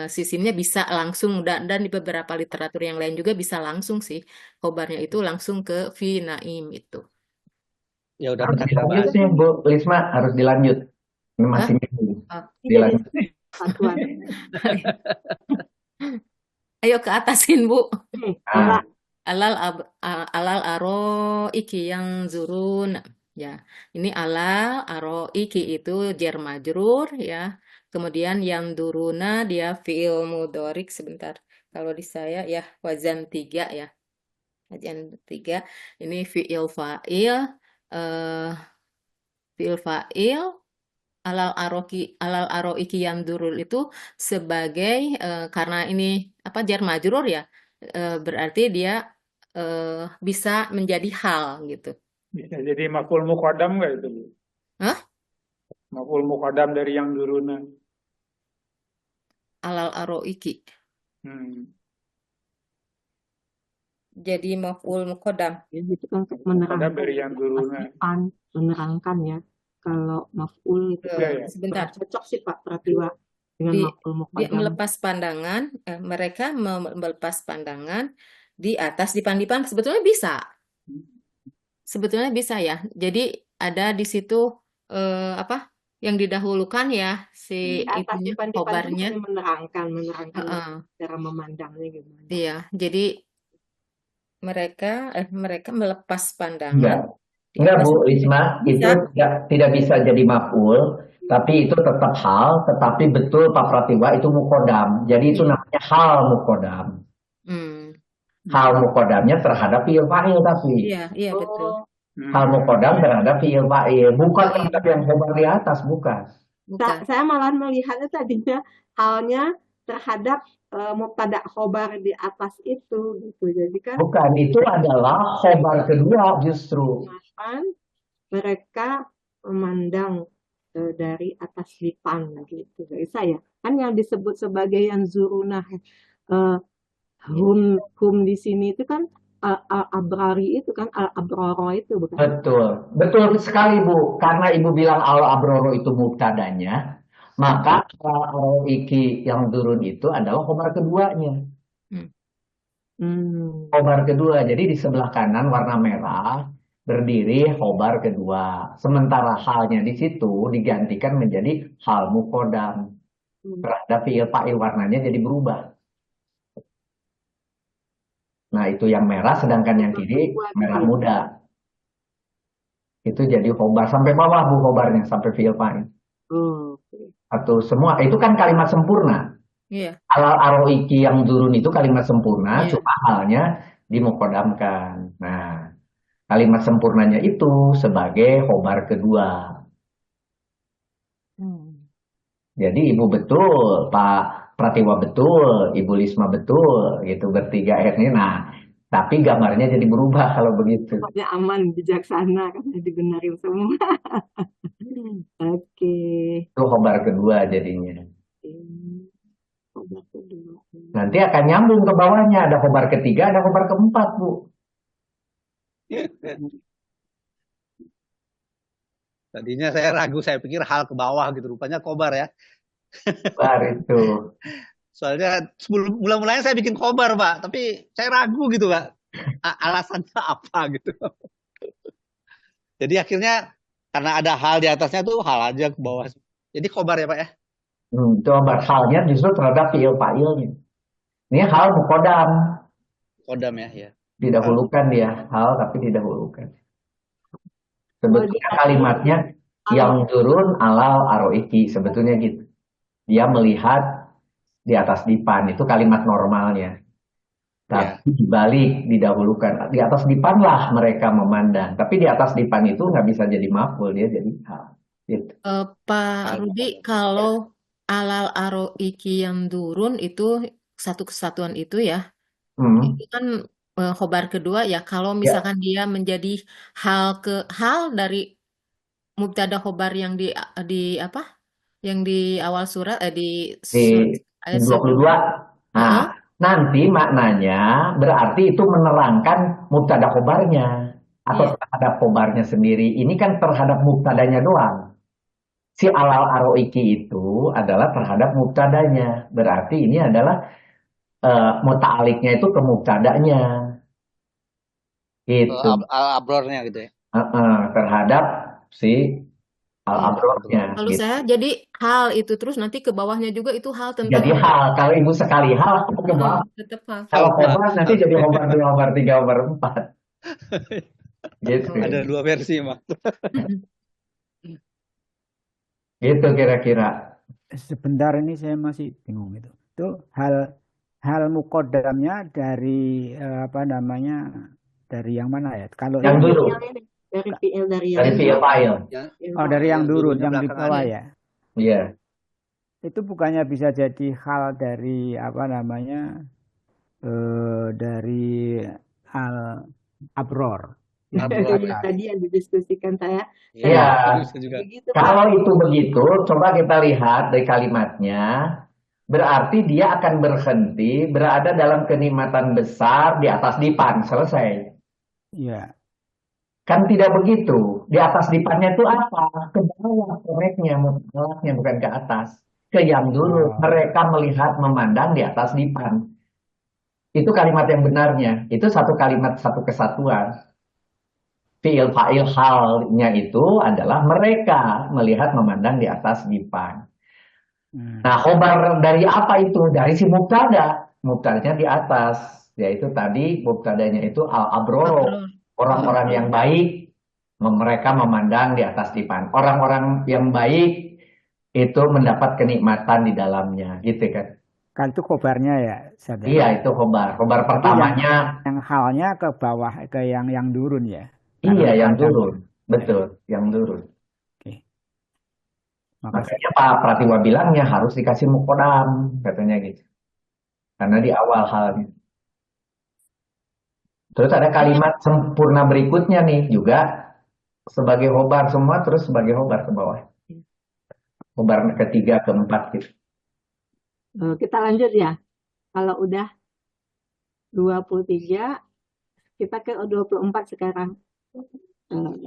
sistemnya bisa langsung dan di beberapa literatur yang lain juga bisa langsung sih khobarnya itu langsung ke fi naim itu. Ya udah harus dilanjut nih Bu Lisma, harus dilanjut. Ini masih dilanjut. Ayo ke atasin Bu. Alal aro iki yang zurun. Ya, ini alal aro iki itu jar majrur ya. Kemudian yang duruna dia fi'il mudhorik sebentar. Kalau di saya ya wazan 3 ya. Wazan 3 ini fi'il fa'il fi'il fa'il alal aro iki yang durul itu sebagai karena ini jar majrur ya. Berarti dia bisa menjadi hal gitu. Bisa jadi maf'ul muqaddam nggak itu, Bu? Hah? Maf'ul muqaddam dari yang duruna. Alal aroiki. Jadi maf'ul muqaddam. Ya, itu kan menerangkan dari yang duruna. Menerangkan ya. Kalau maf'ul itu sebentar. Cocok sih Pak Pratiwa dengan maf'ul muqaddam. Dia melepas pandangan, mereka melepas pandangan di atas dipan-dipan sebetulnya bisa. Sebetulnya bisa ya. Jadi ada di situ yang didahulukan ya si itunya khobarnya menerangkan cara memandangnya gimana. Iya, jadi mereka melepas pandangan. Enggak Bu Risma, itu tidak bisa jadi maf'ul, tapi itu tetap hal, tetapi betul Pak Pratiwa itu muqaddam. Jadi itu namanya hal muqaddam. Hal muqaddamnya terhadap fi'il fa'il tapi. Iya betul. Hal muqaddam terhadap fi'il fa'il, bukan terhadap yang khobar di atas, bukan. Saya malah melihatnya tadinya halnya terhadap mubtada khobar di atas itu gitu. Jadi kan bukan, itu adalah khobar kedua justru. Mereka memandang dari atas dipan gitu. Bisa ya? Kan yang disebut sebagai yang zurunah hum di sini itu kan al-abrari itu kan al-abroro itu bukan? Betul sekali Bu. Karena Ibu bilang al-abroro itu mubtadanya, maka iki yang turun itu adalah khobar keduanya. Khobar kedua. Jadi di sebelah kanan warna merah berdiri khobar kedua. Sementara halnya di situ digantikan menjadi hal muqaddam. Terhadap fi'il fa'il warnanya jadi berubah. Nah itu yang merah, sedangkan yang kiri merah muda. Itu jadi khobar sampai bawah Bu khobarnya, sampai fi'il fa'il. Atau semua, itu kan kalimat sempurna. Alal aroiki yang turun itu kalimat sempurna, cuma halnya dimuqaddamkan. Nah, kalimat sempurnanya itu sebagai khobar kedua. Jadi Ibu betul, Pak Pratiwa betul, Ibu Lisma betul, gitu bertiga ini. Nah, tapi gambarnya jadi berubah kalau begitu. Pokoknya aman, bijaksana, karena dibenarin semua. Oke. Itu khobar kedua jadinya. Khobar kedua. Nanti akan nyambung ke bawahnya. Ada khobar ketiga, ada khobar keempat, Bu. Tadinya saya ragu, saya pikir hal ke bawah gitu, rupanya khobar ya. Khobar itu. Soalnya mulai-mulanya saya bikin khobar, Pak, tapi saya ragu gitu, Pak. Alasannya apa gitu. Jadi akhirnya karena ada hal di atasnya tuh hal aja ke bawah. Jadi khobar ya, Pak ya. Itu khobar halnya justru terhadap fiil fa'ilnya. Ini hal mukodam. Kodam ya. Didahulukan dia, hal tapi didahulukan. Sebetulnya kalimatnya yang turun alal aroiki, sebetulnya gitu. Dia melihat di atas dipan, itu kalimat normalnya. Tapi dibalik, didahulukan. Di atas dipan lah mereka memandang. Tapi di atas dipan itu nggak bisa jadi maf'ul, dia jadi hal. Gitu. Pak Rudi, kalau alal aroiki yang turun itu satu kesatuan itu ya, itu kan khobar kedua ya. Kalau misalkan dia menjadi hal dari mubtada khobar yang di apa? Yang di awal surat di ayat 22. Nah, nanti maknanya berarti itu menerangkan mubtada khobarnya atau terhadap khobarnya sendiri. Ini kan terhadap mubtadanya doang. Si alal aroiki itu adalah terhadap mubtadanya. Berarti ini adalah muta'aliknya itu ke mubtadanya. Gitu. Al-abrornya gitu ya. Terhadap si al-abrornya. Kalau gitu. saya jadi hal itu terus nanti ke bawahnya juga itu hal tentang Jadi hal, kalau Ibu sekali hal ke bawah. tetap hal. Kalau khobar nanti jadi khobar 2, khobar 3, khobar 4. Gitu. Ada 2 versi, Mak. Gitu kira-kira. Sebentar ini saya masih bingung itu. Itu hal mukodamnya dari apa namanya? Dari yang mana ya? Kalau yang dulu. Dari fiil fa'il. Oh, dari yang turun, yang di bawah ya. Iya. Itu bukannya bisa jadi hal dari apa namanya? Dari al-abror. Tadi yang didiskusikan saya. Iya. Kalau itu begitu, coba kita lihat dari kalimatnya. Berarti dia akan berhenti berada dalam kenikmatan besar di atas dipan. Selesai. Iya. Kan tidak begitu. Di atas dipannya itu apa? Ke bawah koreknya, mutlaknya bukan ke atas. Ke yang dulu. Mereka melihat, memandang di atas dipan. Itu kalimat yang benarnya. Itu satu kalimat, satu kesatuan. Fi'il fa'il halnya itu adalah mereka melihat, memandang di atas dipan. Nah, khobar dari apa itu? Dari si mubtada. Mubtadanya di atas. Yaitu tadi mubtadanya itu al-abroro. Orang-orang yang baik, mereka memandang di atas dipan. Orang-orang yang baik itu mendapat kenikmatan di dalamnya, gitu kan? Kan itu khobarnya ya? Iya, itu khobar. Khobar pertamanya. Yang halnya ke bawah, ke yang turun ya? Iya, yang turun. Betul, yang turun. Oke. Makanya Pak Pratiwa bilangnya harus dikasih mukodam, katanya gitu. Karena di awal halnya. Terus ada kalimat sempurna berikutnya nih juga sebagai khobar semua, terus sebagai khobar ke bawah. Khobar ketiga, keempat gitu. Kita lanjut ya. Kalau udah 23, kita ke 24 sekarang.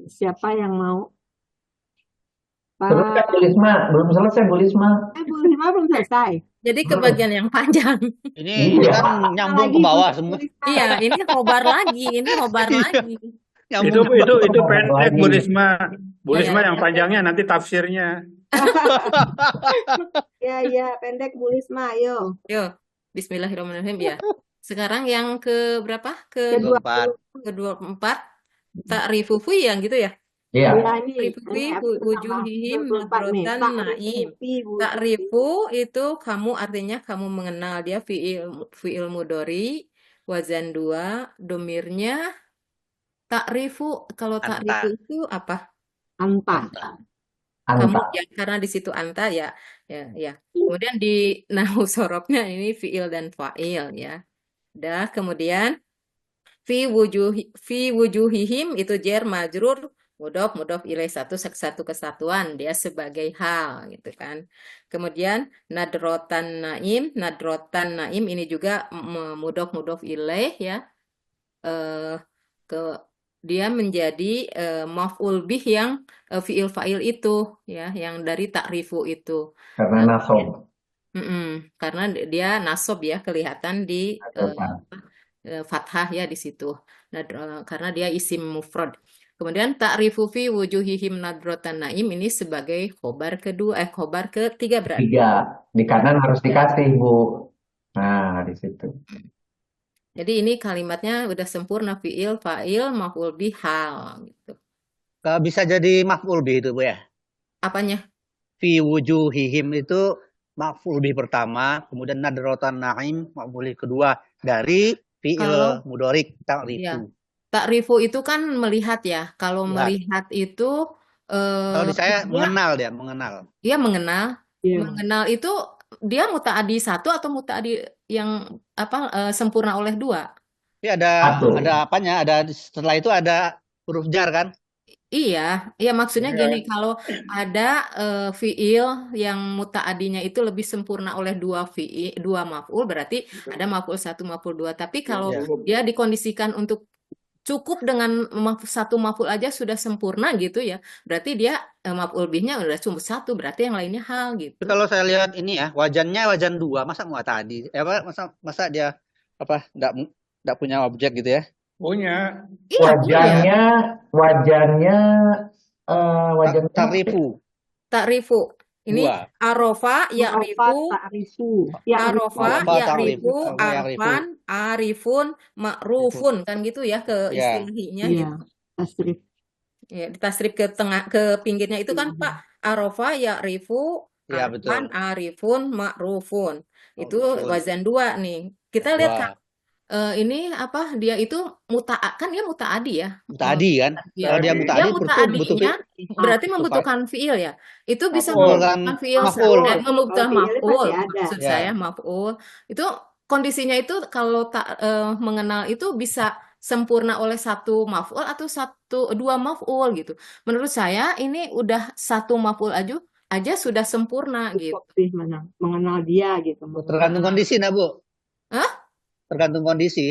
Siapa yang mau? Terus kan Bu Lisma, belum selesai Bu Lisma. Bu Lisma belum selesai. Jadi ke bagian yang panjang. Ini kan nyambung ke bawah semua. Iya, ini khobar lagi, lagi. Itu pendek Bu Lisma. Bu Lisma yang panjangnya nanti tafsirnya. Ya, pendek Bu Lisma, ayo. Bismillahirrahmanirrahim ya. Sekarang yang ke berapa? Ke-24. Ta'rifu fi yang gitu ya? Iya. Ta'rifu wujuhihim nadratan na'im. Ta'rifu itu kamu artinya kamu mengenal, dia fi'il mudhari wazan 2, domirnya ta'rifu. Kalau ta'rifu itu apa? Anta. kamu Anta. ya, karena di situ anta ya, ya. Kemudian di nahu sorobnya ini fiil dan fa'il ya. Dah, kemudian fi wujuhihim itu jar majrur mudhof ilaih satu kesatuan, dia sebagai hal gitu kan. Kemudian nadrotan naim ini juga mudhof ilaih ya. Ke dia menjadi maf'ul bih yang fiil fa'il itu ya, yang dari ta'rifu itu. Karena nasob. Karena dia nasob ya, kelihatan di fathah ya di situ. Nah, karena dia isim mufrad. Kemudian ta'rifu fi wujuhihim nadrotan naim ini sebagai khobar ketiga berarti. Tiga. Di kanan harus dikasih, Bu. Nah, di situ. Jadi ini kalimatnya udah sempurna, fiil, fa'il, maf'ul bih, hal gitu. Bisa jadi maf'ul bih itu, Bu ya? Apanya? Fi wujuhihim itu maf'ul bih pertama, kemudian nadrotan naim maf'ul bih kedua dari fiil mudhorik ta'rifu. Ya. Ta'rifu itu kan melihat ya. Kalau melihat itu kalau di saya mengenal dia, mengenal. Iya, mengenal. Mengenal itu dia muta'adi satu atau muta'adi yang sempurna oleh dua? Tapi ada apanya? Ada setelah itu ada huruf jar kan? Iya, ya maksudnya gini, kalau ada fiil yang muta'adinya itu lebih sempurna oleh dua maf'ul, berarti ada maf'ul satu, maf'ul dua. Tapi kalau dia dikondisikan untuk cukup dengan satu maf'ul aja sudah sempurna gitu ya, berarti dia maf'ul bihnya udah cuma satu, berarti yang lainnya hal gitu. Tapi kalau saya lihat ini ya, wajannya wajan dua, masa mu'tadi? Masa dia enggak punya objek gitu ya? Punya. Wajannya Ta'rifu. Ini arofa, ya'rifu, arfan, arifun, ma'rufun, kan gitu ya ke istilahnya gitu. Tasrif. Ya, ditasrif ke tengah, ke pinggirnya itu kan Pak, arofa, ya'rifu, arfan, arifun, ma'rufun. Itu wazan dua nih. Kita lihat kan. Ini apa, dia itu kan dia muta'adi ya. Muta'adi kan? Kalau dia muta'adi berarti membutuhkan fiil ya. Itu bisa membutuhkan fiil, membutuhkan maf'ul. Maksud saya maf'ul. Itu kondisinya itu kalau tak mengenal itu bisa sempurna oleh satu maf'ul atau dua maf'ul gitu. Menurut saya ini udah satu maf'ul aja sudah sempurna gitu. Mengenal dia gitu. Tergantung kondisi nah, Bu. Hah? Tergantung kondisi.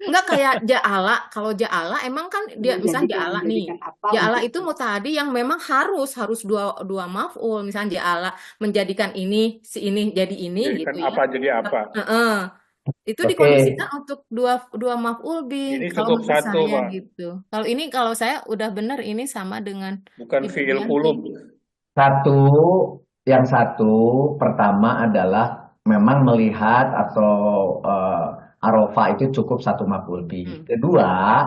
Enggak kayak ja'ala. Kalau ja'ala emang kan dia misalnya ja'ala nih. Ja'ala itu muta'adi yang memang harus dua maf'ul. Misalnya ja'ala menjadikan ini si ini jadi ini jadikan gitu apa ya. jadi apa. Itu dikondisikan untuk dua maf'ul bih. Ini kalau cukup menurut satu, saya Pak. gitu. Kalau saya udah benar ini sama dengan bukan fi'il qulub. Yang satu pertama adalah memang melihat atau arofa itu cukup satu maf'ul bih. Kedua,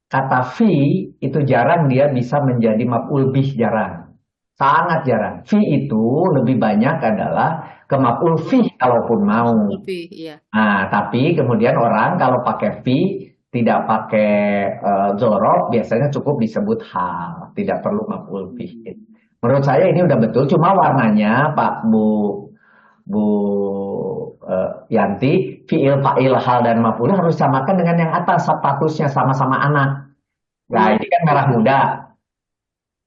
kata fi itu jarang dia bisa menjadi maf'ul bih, jarang. Sangat jarang. Fi itu lebih banyak adalah ke maf'ul fi kalaupun mau. Nah, tapi kemudian orang kalau pakai fi tidak pakai zorof biasanya cukup disebut hal, tidak perlu maf'ul bih. Menurut saya ini udah betul, cuma warnanya Pak Bu Yanti, fi'il, fa'il, hal, dan maf'ul harus samakan dengan yang atas, statusnya sama-sama anak. Nah, ini kan merah muda.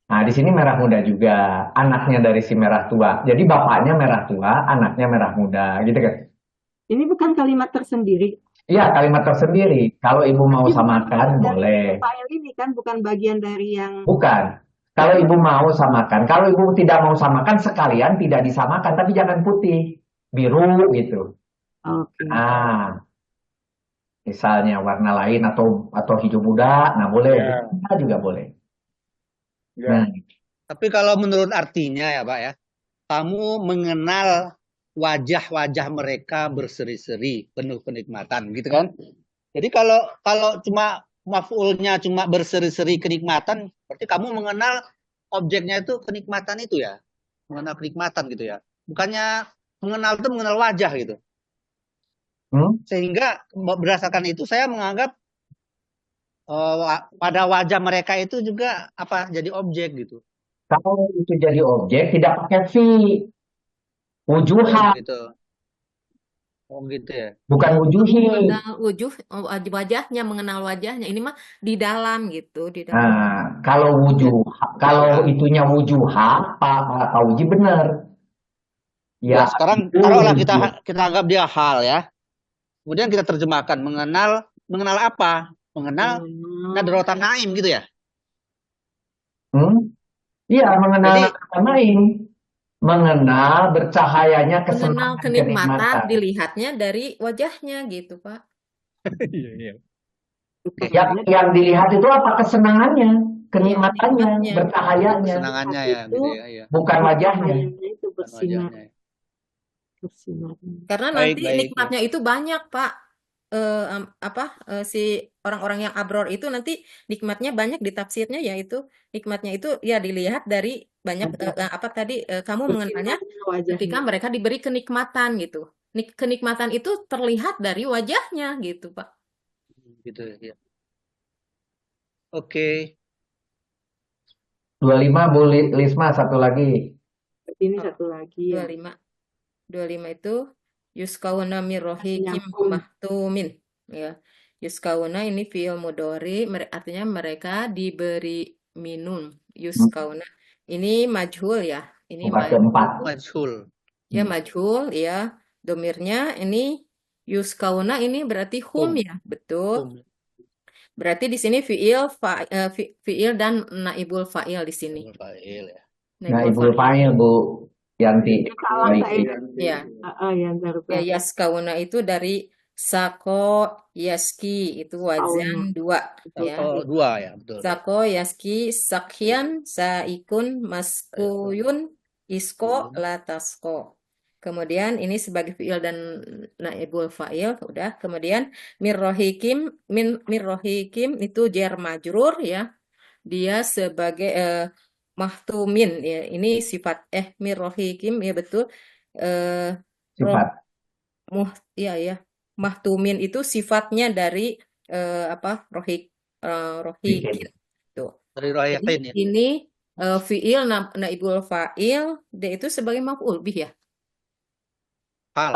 Nah, di sini merah muda juga, anaknya dari si merah tua. Jadi bapaknya merah tua, anaknya merah muda, gitu kan? Ini bukan kalimat tersendiri. Iya, kalimat tersendiri. Kalau ibu mau samakan, boleh. Fa'il ini kan bukan bagian dari yang... Bukan. Kalau ibu mau samakan, kalau ibu tidak mau samakan sekalian tidak disamakan, tapi jangan putih, biru gitu. Nah, misalnya warna lain atau hijau muda, nah boleh, juga boleh. Nah. Tapi kalau menurut artinya ya Pak ya, kamu mengenal wajah-wajah mereka berseri-seri, penuh kenikmatan, gitu kan? Jadi kalau cuma maf'ulnya cuma berseri-seri kenikmatan, berarti kamu mengenal objeknya itu kenikmatan itu ya, mengenal kenikmatan gitu ya. Bukannya mengenal itu mengenal wajah gitu. Sehingga berdasarkan itu saya menganggap pada wajah mereka itu juga jadi objek gitu. Kalau itu jadi objek tidak pakai fi, Oh wujuha, gitu. Oh gitu ya. bukan wujuhi. Mengenal wajahnya, mengenal wajahnya. Ini mah di dalam gitu, di dalam. Nah, kalau kalau itunya wujuha, Pak Uji benar. Ya, Ya, sekarang itu taruhlah wujuh. kita anggap dia hal ya. Kemudian kita terjemahkan mengenal apa? Mengenal Nadratan Naim gitu ya. Iya, mengenal Jadi naim, mengenal bercahayanya Mengenal kesenangan, kenikmatan kenikmatan. dilihatnya dari wajahnya gitu, Pak. iya, iya. Yang dilihat itu apa? Kesenangannya, kenikmatannya, kenikmatnya. bercahayanya, Kesenangannya ya, gitu ya. Iya. bukan wajahnya. Itu Bukan bersinar. wajahnya. Bersinar. Karena Baik, nanti baik, nikmatnya itu banyak, Pak. Si orang-orang yang abror itu nanti nikmatnya banyak di tafsirnya, yaitu nikmatnya itu ya dilihat dari banyak kamu mengenalnya ketika Wajahnya. mereka diberi kenikmatan gitu. Kenikmatan itu terlihat dari wajahnya gitu, Pak. Gitu ya. Oke. 25 Bu Lisma, satu lagi. Ini satu lagi ya. 25 itu yuskauna min rohikim Nyambung. mahtumin ya. Yuskauna ini fi'il mudhari, artinya mereka diberi minum. Yuskauna ini majhul ya. Ini Tempat keempat. Majhul. ya majhul ya. Domirnya ini yuskauna ini berarti hum ya, betul. Berarti di sini fi'il dan naibul fa'il di sini. Fa'il ya. Naibul fa'il Bu Yanti. Ya. Yang Ya, yaskauna itu dari sako yaski, itu wazan 2 ya. Oh, 2 ya, betul. Sako yaski sakhian saikun maskuyun isko latasko. Kemudian ini sebagai fi'il dan naibul fa'il udah. Kemudian mirrohikim itu jar majrur ya. Dia sebagai mahtumin ya. Ini sifat mirrohikim ya betul. Sifat. Ya mahtumin itu sifatnya dari rohikin tuh. Dari rohikin ya. Ini fiil naibul fa'il dia itu sebagai maf'ul bih ya. Hal.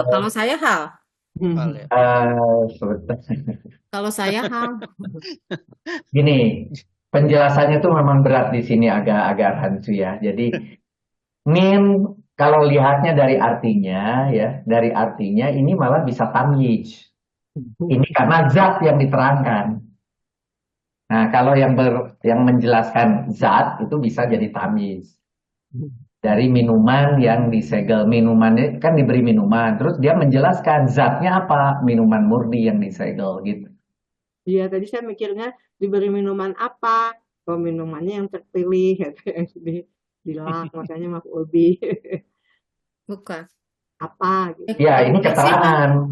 Kalau saya hal. Hal ya. Kalau saya hal. Gini, penjelasannya tuh memang berat di sini, agak rancu ya. Jadi min kalau lihatnya dari artinya ya, dari artinya ini malah bisa tamyiz. Ini karena zat yang diterangkan. Nah, kalau yang menjelaskan zat itu bisa jadi tamyiz. Dari minuman yang disegel, minumannya kan diberi minuman, terus dia menjelaskan zatnya apa, minuman murni yang disegel gitu. Iya, tadi saya mikirnya diberi minuman apa? Oh, minumannya yang terpilih, yang dilak, makanya maf'ul bih. Bukan. Apa? Gitu. Ya, ini keterangan.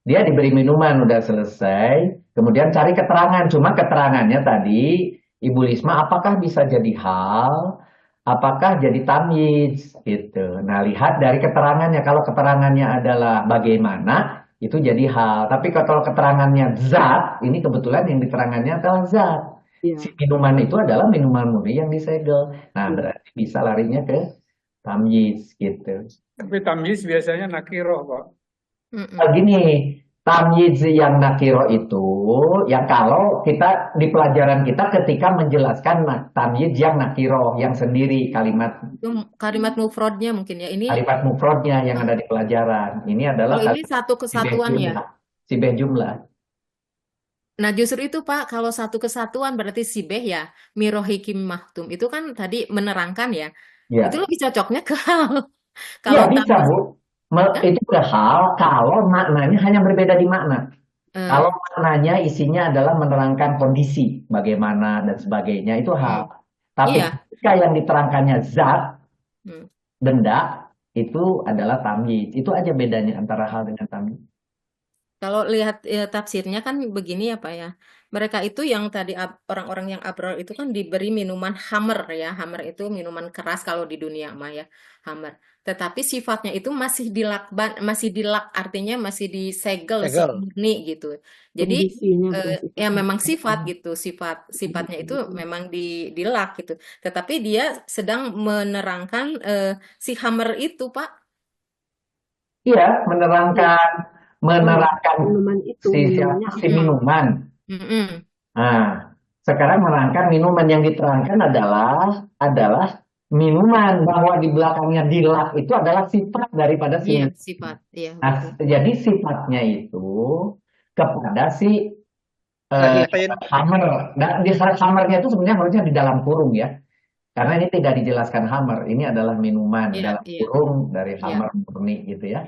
Dia diberi minuman, udah selesai. Kemudian cari keterangan. Cuma keterangannya tadi, Ibu Lisma, apakah bisa jadi hal? Apakah jadi tamyiz? Gitu. Nah, lihat dari keterangannya. Kalau keterangannya adalah bagaimana, itu jadi hal. Tapi kalau keterangannya zat, ini kebetulan yang diterangannya adalah zat. Ya. Si minuman itu adalah minuman murni yang disegel. Nah, berarti bisa larinya ke tamyiz gitu. Tapi tamyiz biasanya nakiro, Pak. Gini, tamyiz yang nakiro itu, yang kalau kita di pelajaran kita ketika menjelaskan tamyiz yang nakiro, yang sendiri kalimat mufrodnya mungkin ya. Ini kalimat mufrodnya yang ada di pelajaran. Ini adalah ini satu kesatuan ya. Sibeh jumlah. Nah justru itu Pak, kalau satu kesatuan berarti sibeh ya, mirohikim mahtum. Itu kan tadi menerangkan ya. Itu lebih cocoknya ke hal. Iya bisa Bu. Itu ke hal kalau maknanya hanya berbeda di makna. Kalau maknanya isinya adalah menerangkan kondisi, bagaimana dan sebagainya, itu hal. Tapi ketika yang diterangkannya zat, benda, itu adalah tamyiz. Itu aja bedanya antara hal dengan tamyiz. Kalau lihat tafsirnya kan begini ya Pak ya. mereka itu yang tadi orang-orang yang abror itu kan diberi minuman Hammer ya. Hammer itu minuman keras kalau di dunia mah ya, Hammer. Tetapi sifatnya itu masih dilak artinya masih disegel Segel. murni gitu. Jadi Kondisinya bukan ya sifatnya. memang sifat gitu, sifatnya itu memang dilak gitu. Tetapi dia sedang menerangkan si Hammer itu, Pak. Iya, menerangkan Minuman itu, si minumannya si minuman. Nah, sekarang menerangkan minuman yang diterangkan adalah minuman, bahwa di belakangnya dilak itu adalah sifat daripada si Iya, minuman. sifat. Iya, Nah, betul. jadi sifatnya itu kepada si Sahihin. hammer. Nah, di hammernya itu sebenarnya harusnya di dalam kurung ya. Karena ini tidak dijelaskan hammer, ini adalah minuman Iya, dalam iya. kurung dari Iya. hammer murni gitu ya.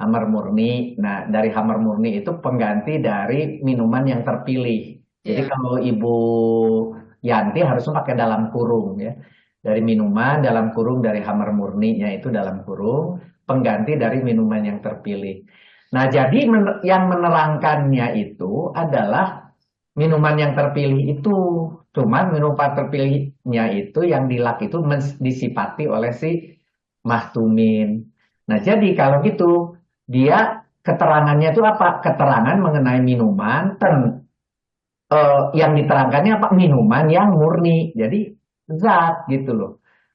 Hammer murni. Nah, dari hammer murni itu pengganti dari minuman yang terpilih. Jadi Iya. kalau Ibu Yanti harusnya pakai dalam kurung ya. Dari minuman dalam kurung dari hammer murninya itu dalam kurung, pengganti dari minuman yang terpilih. Nah, jadi yang menerangkannya itu adalah minuman yang terpilih itu. Cuman minuman terpilihnya itu yang dilak itu disifati oleh si mahtumin. Nah, jadi kalau gitu dia keterangannya itu apa? Keterangan mengenai minuman yang diterangkannya apa? Minuman yang murni. Jadi zat gitu loh.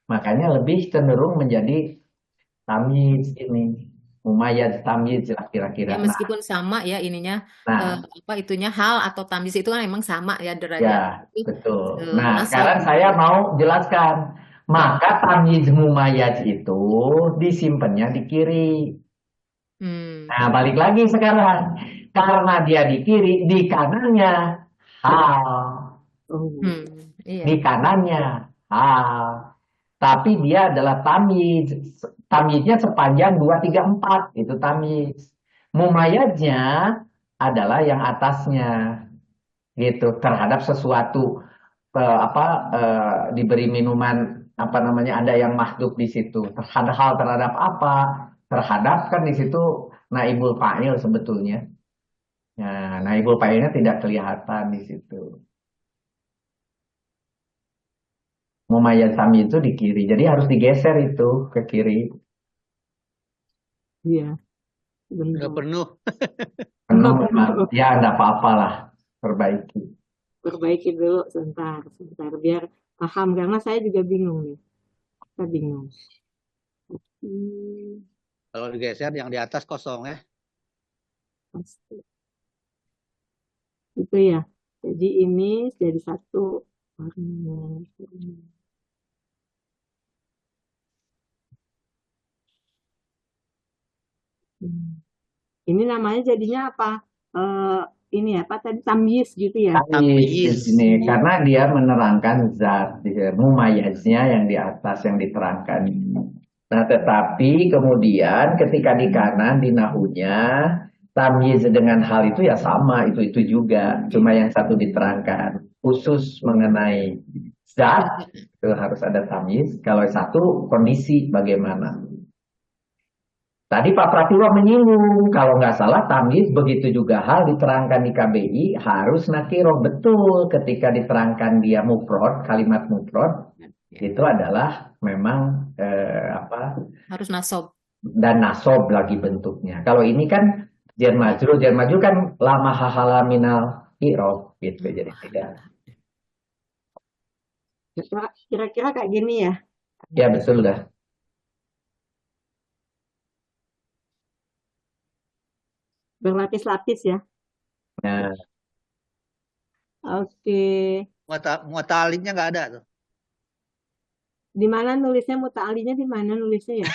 Makanya lebih cenderung menjadi tamyiz ini. Mumayyiz tamyiz lah kira-kira. Ya meskipun sama ya ininya Nah, apa itunya hal atau tamyiz itu kan memang sama ya derajat. ya, Itu betul. Nah, nasab. sekarang saya mau jelaskan. Maka tamyiz mumayyiz itu disimpannya di kiri. Nah, balik lagi sekarang. Karena dia di kiri, di kanannya hal. Iya. Di kanannya hal. Tapi dia adalah tamyiz. Tamyiznya sepanjang 2, 3, 4. Itu tamyiz. Mumayyaznya adalah yang atasnya. Gitu. Terhadap sesuatu. Diberi minuman, ada yang mahdhuf di situ. Terhadap apa? Terhadap kan di situ naibul fa'il sebetulnya. Nah, naibul fa'ilnya tidak kelihatan di situ. Mumayyiz tamyiz itu di kiri. Jadi harus digeser itu ke kiri. Iya. Udah penuh. Penuh memang. Ya, enggak apa-apa lah. Perbaiki dulu sebentar biar paham, karena saya juga bingung nih. Saya bingung. Kalau digeser yang di atas kosong ya. Itu ya. Jadi ini jadi satu. Ini namanya jadinya apa? Ini apa tadi tamyiz gitu ya? Tamyiz ini karena dia menerangkan zat, mumayyaznya yang di atas yang diterangkan. Nah, tetapi kemudian ketika di kanan di nahunya tamyiz dengan hal itu ya sama, itu juga, cuma yang satu diterangkan khusus mengenai zat itu harus ada tamyiz, kalau satu kondisi bagaimana. Tadi Pak Pratiwa menyinggung, kalau nggak salah tamyiz begitu juga hal diterangkan di KBI harus nakiroh, betul. Ketika diterangkan dia mufrad, kalimat mufrad itu adalah memang harus nasob. Dan nasob lagi bentuknya. Kalau ini kan jar majrur kan lama hahala minal i'rab gitu, jadi tidak. Kira-kira kayak gini ya? Ya betul dah. Berlapis-lapis ya. Nah. Oke. Mu'talidnya nggak ada tuh. Di mana nulisnya muta'alinya, di mana nulisnya ya?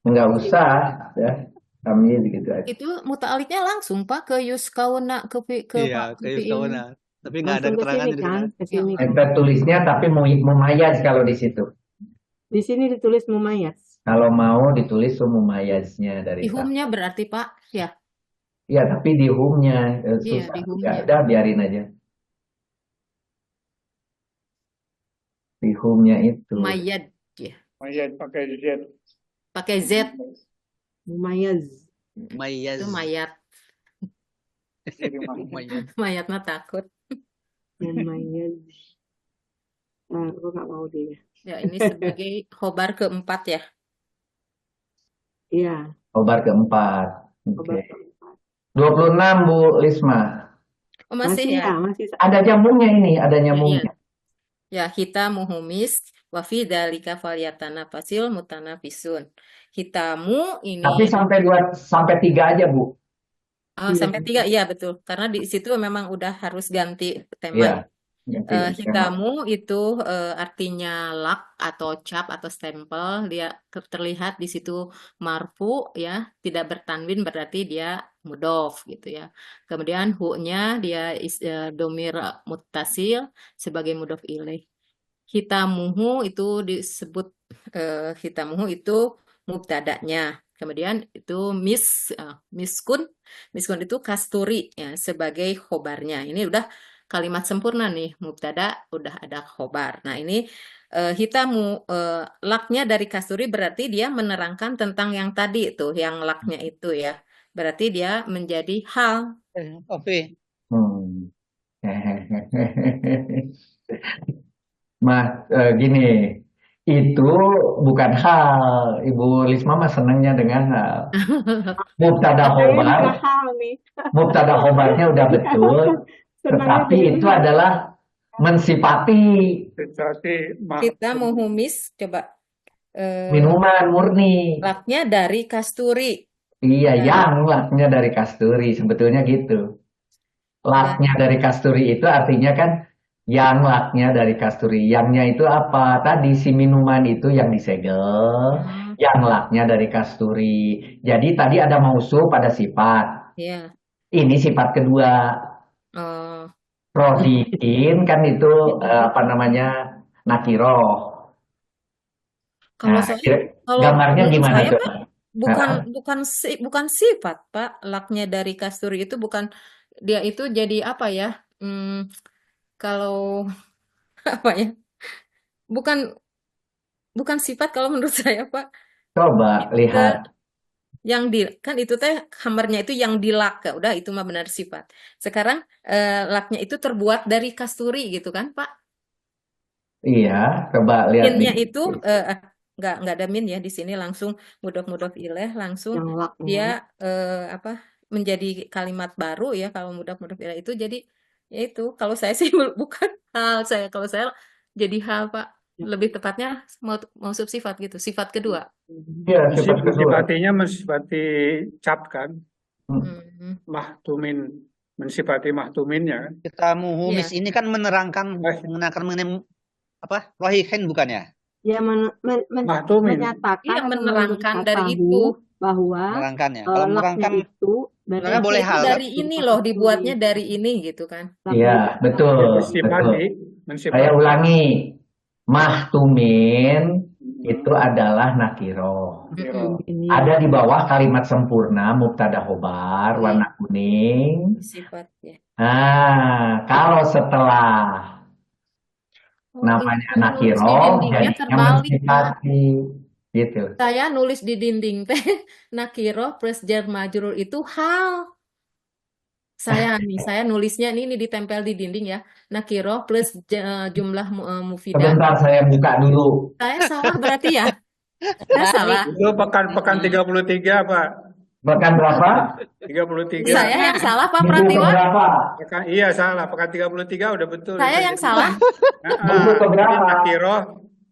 Nggak usah ya. Kami gitu aja. Itu muta'alidnya langsung Pak ke yuskauna ke iya, ke yuskauna. Tapi nggak ada keterangan kan? Tulisnya tapi mumayyaz kalau di situ. Di sini ditulis mumayyaz. Kalau mau ditulis mumayyaznya dari Ihumnya berarti Pak ya. Iya, tapi di hum-nya susah. Iya, di hum-nya. Ya, udah biarin aja. Di hum-nya itu. Mumayyad ya. Mumayyad pakai Z. Pakai Z. Mumayyaz. Itu mayat. Mayat mah takut. Namanya, aku nggak mau deh. Ya, ini sebagai khobar keempat ya. Iya, Khobar keempat. khobar Oke. keempat. 26 Bu Lisma. Oh, masih Masih ya. ya, masih Ada nyambungnya ini, ada Ya, iya. nyambungnya. Ya, hitamu humis wa fi dzalika falyatanafasil mutanafisun. Hitamu Tapi ini sampai 3 aja, Bu. oh, Iya. sampai 3, iya betul. Karena di situ memang udah harus ganti tema. Iya. Ganti tema. Hitamu itu artinya lak atau cap atau stempel, dia terlihat di situ marfu ya, tidak bertanwin berarti dia mudhof gitu ya. Kemudian hu-nya dia domir muttasil sebagai mudhof ilaih. Hitamuhu itu disebut hitamuhu itu mubtada'nya. Kemudian itu miskun itu kasturi ya, sebagai khobarnya. Ini udah kalimat sempurna nih, mubtada udah ada khobar. Nah ini hitamu laknya dari kasturi berarti dia menerangkan tentang yang tadi tuh, yang laknya itu ya. Berarti dia menjadi hal. Oke. Gini, itu bukan hal. Ibu Lisma mah senangnya dengan hal. Mubtada khobar, mubtada khobarnya udah betul, tetapi itu adalah mensifati kita mau humis, coba minuman murni. laknya dari kasturi. Iya, yang laknya dari kasturi, sebetulnya gitu. Laknya dari kasturi itu artinya kan yang laknya dari kasturi. Yangnya itu apa? Tadi si minuman itu yang disegel, yang laknya dari kasturi. Jadi tadi ada mausuf pada sifat. Iya. Ini sifat kedua. Rodiin kan itu apa namanya nakiroh. Kalau Nah, kalau gambarnya menurut gimana saya tuh? Pak, bukan sifat Pak, laknya dari kasturi itu bukan, dia itu jadi apa ya? Kalau apa ya? Bukan sifat kalau menurut saya Pak. Coba lihat. Yang kan itu teh hammernya itu yang dilak, udah itu mah benar sifat. Sekarang laknya itu terbuat dari kasturi gitu kan Pak? Iya, coba lihat. Minnya itu nggak ada min ya di sini, langsung mudhof ilaih, langsung dia menjadi kalimat baru ya. Kalau mudhof ilaih itu jadi ya itu, kalau saya sih bukan hal, kalau saya jadi hal Pak, lebih tepatnya mau sifat gitu, sifat kedua. Iya, sifat kedua. Mensifatinya mensifati cap kan, mahtumin, mensifati mahtuminnya kan. Kita muhumis ini kan menerangkan mengenai apa? Rohihen bukan ya? Ya, menyatakan, menerangkan dari itu bahwa menerangkan ya. Kalau menerangkan itu boleh hal dari ini loh, dibuatnya dari ini gitu kan. Iya, betul. Saya ulangi, mahtumin itu adalah nakiro. Ada di bawah kalimat sempurna mubtada khobar warna kuning. Sifatnya. Nah, kalau setelah namanya nakiro, jadinya mensifati gitu. Saya nulis di dinding teh nakiro plus jar majrur itu hal. Saya nulisnya ini ditempel di dinding ya. Nakiro plus jumlah mufidah. Sebentar saya buka dulu. Saya salah berarti ya? Saya salah. Itu pekan 33 Pak. Pekan berapa? 33. Saya yang salah Pak Pratiwa. Iya salah, pekan 33 udah betul. Saya yang salah. Buku keberapa? Nakiro.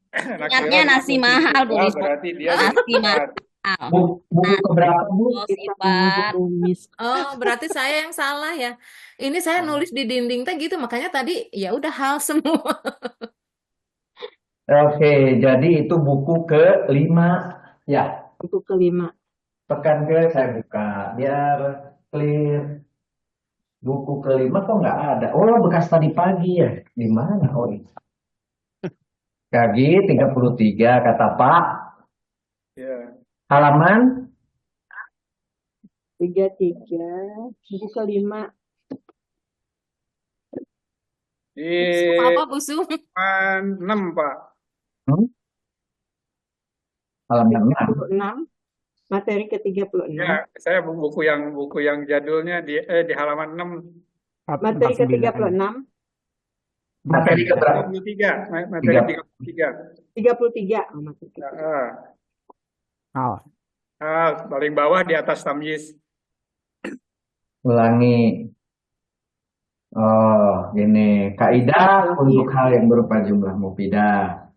Ingatnya nasi mahal Bu Risma. Berarti dia nasi mahal. Buku keberapa Bu? Sifat. Oh, berarti saya yang salah ya. Ini saya nulis di dinding teh gitu, makanya tadi ya udah hal semua. Oke, jadi itu buku ke-5 ya. Buku ke-5. Pekan ke saya buka biar clear. Buku ke-5 kok nggak ada? Oh, bekas tadi pagi ya. Di mana? Oh, ini. Kaki 33 kata Pak. Ya. Halaman 33, buku ke-5. Apa busuk? 6 Pak. Halaman 6. Materi ke-36. Ya, saya buku yang jadulnya di halaman 6. Materi ke-36. Materi keberapa? 33, materi 33. 33. Oh, materi Ya, Oh, paling bawah di atas tamyiz. Ulangi. Oh, ini kaidah untuk hal yang berupa jumlah mufidah.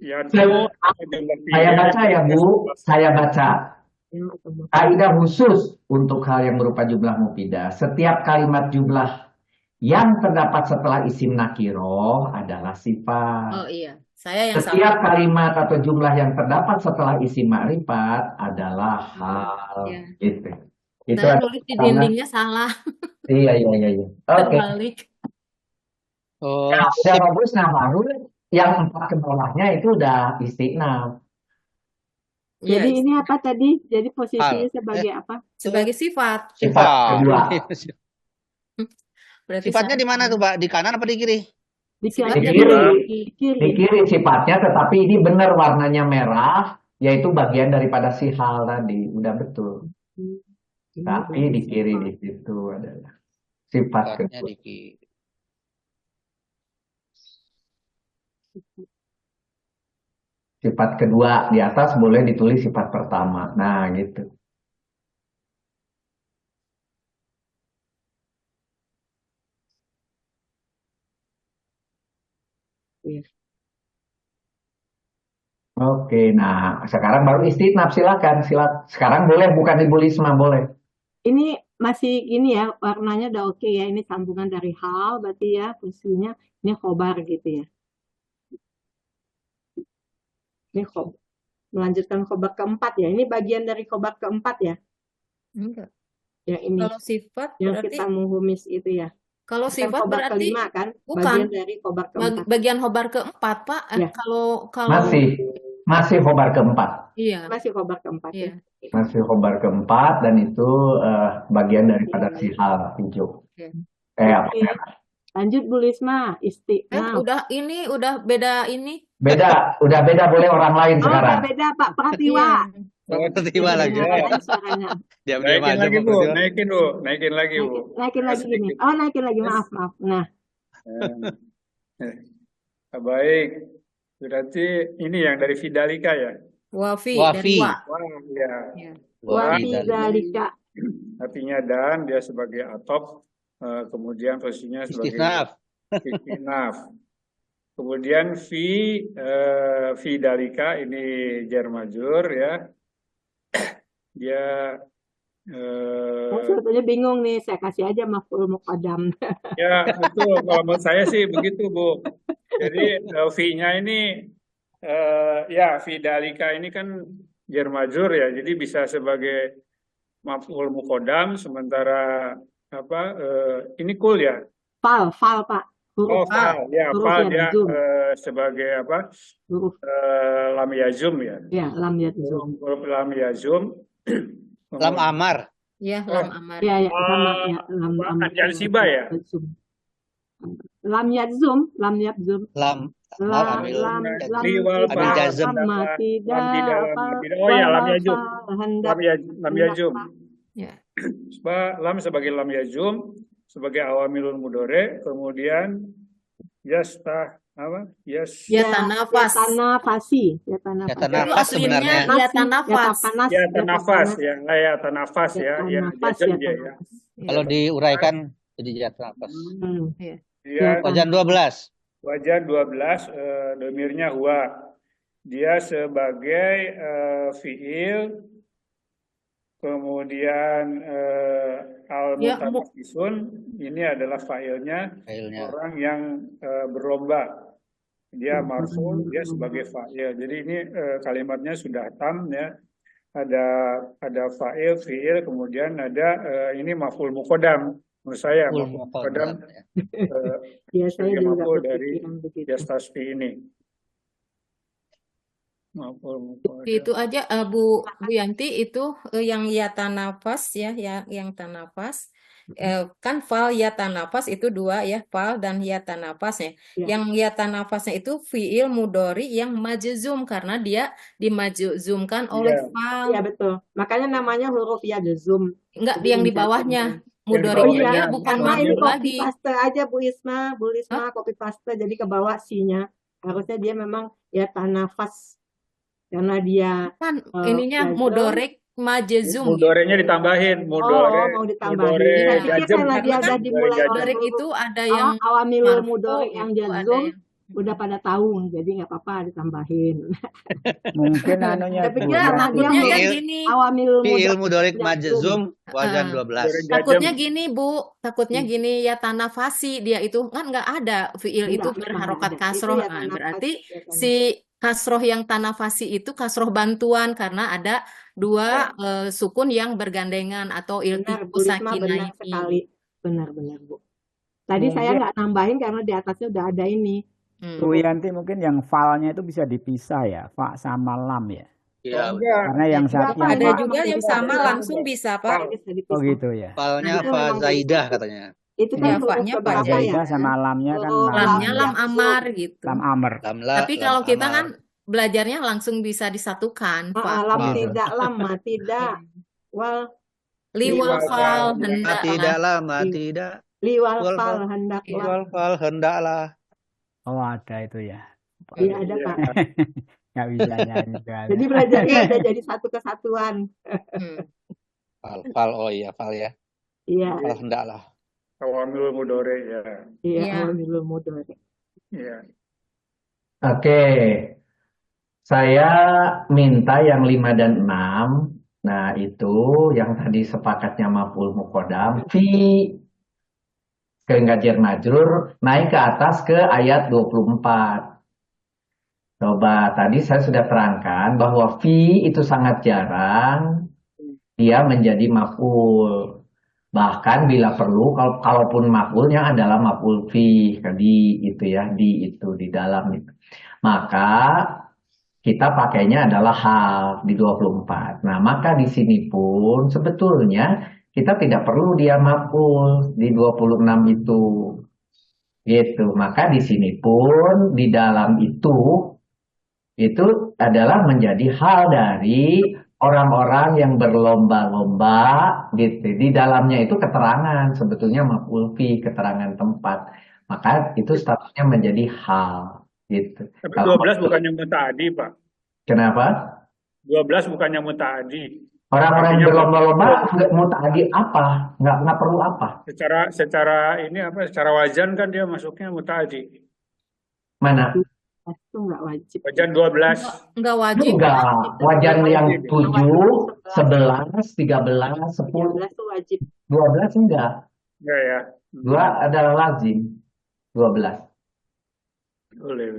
Ya, Saya baca ya Bu, saya baca. Kaidah khusus untuk hal yang berupa jumlah mufidah. Setiap kalimat jumlah yang terdapat setelah isim nakiroh adalah sifat. Oh iya, saya yang Setiap salah. kalimat atau jumlah yang terdapat setelah isim ma'rifat adalah hal. Iya. Gitu. Itu Saya ada nulis di karena dindingnya salah, iya. Oke. terbalik. Oh, Nah, udah bagus. Nah, baru yang 4 ke bawahnya itu udah istiqnaf. Iya, Jadi ini apa tadi? Jadi posisinya hal. sebagai apa? sebagai sifat. Sifat kedua. Berarti Sifatnya di mana salah. tuh, Pak? Di kanan apa di kiri? Di Sifatnya Di kiri. Di kiri. Di kiri sifatnya, tetapi ini benar warnanya merah, yaitu bagian daripada si hal tadi. Udah betul. Ini Tapi berarti di kiri sifat. di situ adalah sifat Sifatnya kedua. di kiri. Sifat kedua di atas boleh ditulis sifat pertama. Nah, gitu. Iya. Oke, nah sekarang baru istinaf, silakan. Sekarang boleh bukan Ibu Lisma, boleh. Ini masih ini ya, warnanya udah oke ya. Ini sambungan dari hal, berarti ya posisinya ini khobar gitu ya. Ini khobar. Melanjutkan khobar keempat ya. Ini bagian dari khobar keempat ya. Enggak. Yang ini, Kalau sifat yang berarti kita menghumis itu ya. kalau Bukan sifat khobar berarti kelima kan? bukan Bagian dari khobar keempat. bagian khobar keempat, Pak. Ya. Kalau Masih khobar keempat. iya, Masih khobar keempat ya. iya. Masih khobar keempat dan itu bagian daripada si hal hijau. Iya. Apa Oke. Lanjut Bu Lisma, istiqnaf. udah beda ini. Beda, udah beda, boleh orang lain Oh, sekarang. udah beda Pak Pratiwa. Oh, tiba lagi. Dengar lagi suaranya. Diam-diam Naikin aja, lagi, Pak Bu. Prasetyo. Naikin lagi, Bu. Naikin lagi gini. Sedikit. Oh, naikin lagi. Maaf. Nah, Baik. Berarti ini yang dari Fidalika ya? Wafi Wafi. dari wa. Wah, ya. Iya. wa Wafi fi dan dzalika. Artinya dan dia sebagai atop, kemudian posisinya sebagai istisnaf. istinaf. Kemudian Fidalika ini jar majrur ya. Dia Saya sebetulnya bingung nih, saya kasih aja maf'ul muqaddam. ya betul, kalau menurut saya sih begitu Bu. Jadi fi-nya ini ya Fidalika ini kan jar majrur ya, jadi bisa sebagai maf'ul muqaddam, sementara apa ini kul ya. Fal Pak. Oh, Huruf fal ya, huruf fal ya, dia zoom. sebagai apa? Huruf Lam yazum ya. ya, lam yazum. Huruf lam yazum. Lam amar. Ya, lam amar. Ya, sama ya, lam Al-Jansiba ya? yazum. Lam yazum. Lam Lam amil Liwal amil fa jazm. sama tidak apa oh ya, lam yazum. hendak Lam yazum. Ya. Lam sebagai lam yazum, sebagai awamilul mudore, kemudian yastah apa? Ya tanafas. tanafasi. Ya Itu tanafas aslinya sebenarnya. ya tanafas. Ya tanafas ya, ya tanafas ya, ya jazm dia ya. Kalau diuraikan jadi ya tanafas. Iya. Dia Wajan 12. wajan 12 domirnya huwa. Dia sebagai fiil, kemudian al-mutanafisun ini adalah fa'ilnya, orang yang berlomba. Dia marfu, dia sebagai fa'il. Jadi ini kalimatnya sudah tam ya. Ada fa'il, fi'il, kemudian ada ini maf'ul muqaddam. Menurut saya maf'ul muqaddam Ya, saya juga maf'ul dari berpikiran begitu. yastasfi ini. Itu aja Bu Yanti itu yang ya tanafas ya, yang tanafas. Kan fal ya tanafas itu dua ya, fal dan ya tanafas ya. Yang ya tanafasnya itu fiil mudori yang majzum karena dia dimajzumkan oleh fal. Iya betul. Makanya namanya huruf ya jazum. Enggak, yang di bawahnya. Yang di Oh bawahnya mudoriknya iya, bukan karena ini maf'ul copy lagi. paste aja Bu Isma Hah? copy paste jadi ke bawah C-nya. Harusnya dia memang ya tanafas karena dia Kan ininya jazm. mudorek majezum gitu. mudorenya ditambahin, Oh, mau mudore ditambahin. Saya Iya, pikir jazm. karena dia karena kan udah dimulai oleh mudorek huruf itu ada yang awamilul marfu mudorek yang itu, ada jazm yang udah pada tahu, jadi nggak apa-apa ditambahin. Mungkin anunya Saya Bu, pikir enggak, karena dia takutnya kan Fiil gini. awamilul fiil mudorek mudorik jazm. majzum wazan eh, 12. Mudore takutnya jazm. gini Bu, takutnya gini ya tanafasi dia itu kan nggak ada fiil itu Enggak, memang nggak berharokat ada. Itu kasroh. ya Nah, tanafas, berarti ya tanafas. si kasroh yang tanafasi itu kasroh bantuan karena ada dua sukun yang bergandengan atau Benar, iltiqo Bu Risma benar sakinaini. sekali. Benar-benar Bu. Tadi saya mungkin nggak nambahin karena di atasnya udah ada ini. Bu Yanti mungkin yang falnya itu bisa dipisah ya, fa sama lam ya. Iya, Oh enggak, Ada Enggak, Karena yang juga, Pak, ada ini juga memang yang bisa sama dipisah. langsung bisa, Pak. Ini bisa Oh dipisah. gitu ya. falnya Itu fa memang bisa. zaidah katanya. Itu kan Ya, huruf fa-nya fa keberapa ya? Zaidah sama lamnya kan Oh, lam Lamnya lam jazm. amar gitu. lam amr. Lamla, Tapi lam kalau kita amar. kan belajarnya langsung bisa disatukan, Pak. Lam Gitu. tidak, lama tidak, wal Liwal liwal fal fal, hendaklah. Tidak lama, li- tidak. liwal Wal fal fal, hendaklah. wal fal hendaklah. Oh ada itu ya. Iya ada iya. Pak. Nggak bisa nyanyi soalnya. Jadi belajarnya udah jadi satu kesatuan. Fal, oh iya, fal ya. Iya, Fal hendaklah. Awamil mudore ya. iya, Iya. awamilul mudhari. Iya. Oke, saya minta yang 5 dan 6. Nah, itu yang tadi sepakatnya maf'ul muqaddam fi ke jar majrur naik ke atas ke ayat 24. Coba tadi saya sudah terangkan bahwa fi itu sangat jarang dia menjadi maf'ul. Bahkan bila perlu kalaupun maf'ulnya adalah maf'ul fi di itu ya, di itu di dalam itu. Maka kita pakainya adalah hal di 24. Nah, maka di sini pun sebetulnya kita tidak perlu dia maf'ul di 26 itu. Gitu. Maka di sini pun di dalam itu adalah menjadi hal dari orang-orang yang berlomba-lomba gitu. Di dalamnya itu keterangan sebetulnya maf'ul fi, keterangan tempat. Maka itu statusnya menjadi hal gitu. Tapi Kalau 12 bukannya mutaadi, Pak. kenapa? 12 bukannya mutaadi. Orang-orang yang Artinya berlomba-lomba nggak mau tadi apa? Nggak perlu apa? secara ini apa? Secara wajan kan dia masuknya mutaadi. Mana? Itu nggak wajib. Wajan 12. Enggak wajib. Enggak. Wajan yang Wajib. 7, 11, 13, 10, 13 itu wajib. 12 enggak. Enggak ya. 2 adalah lazim. 12. Boleh.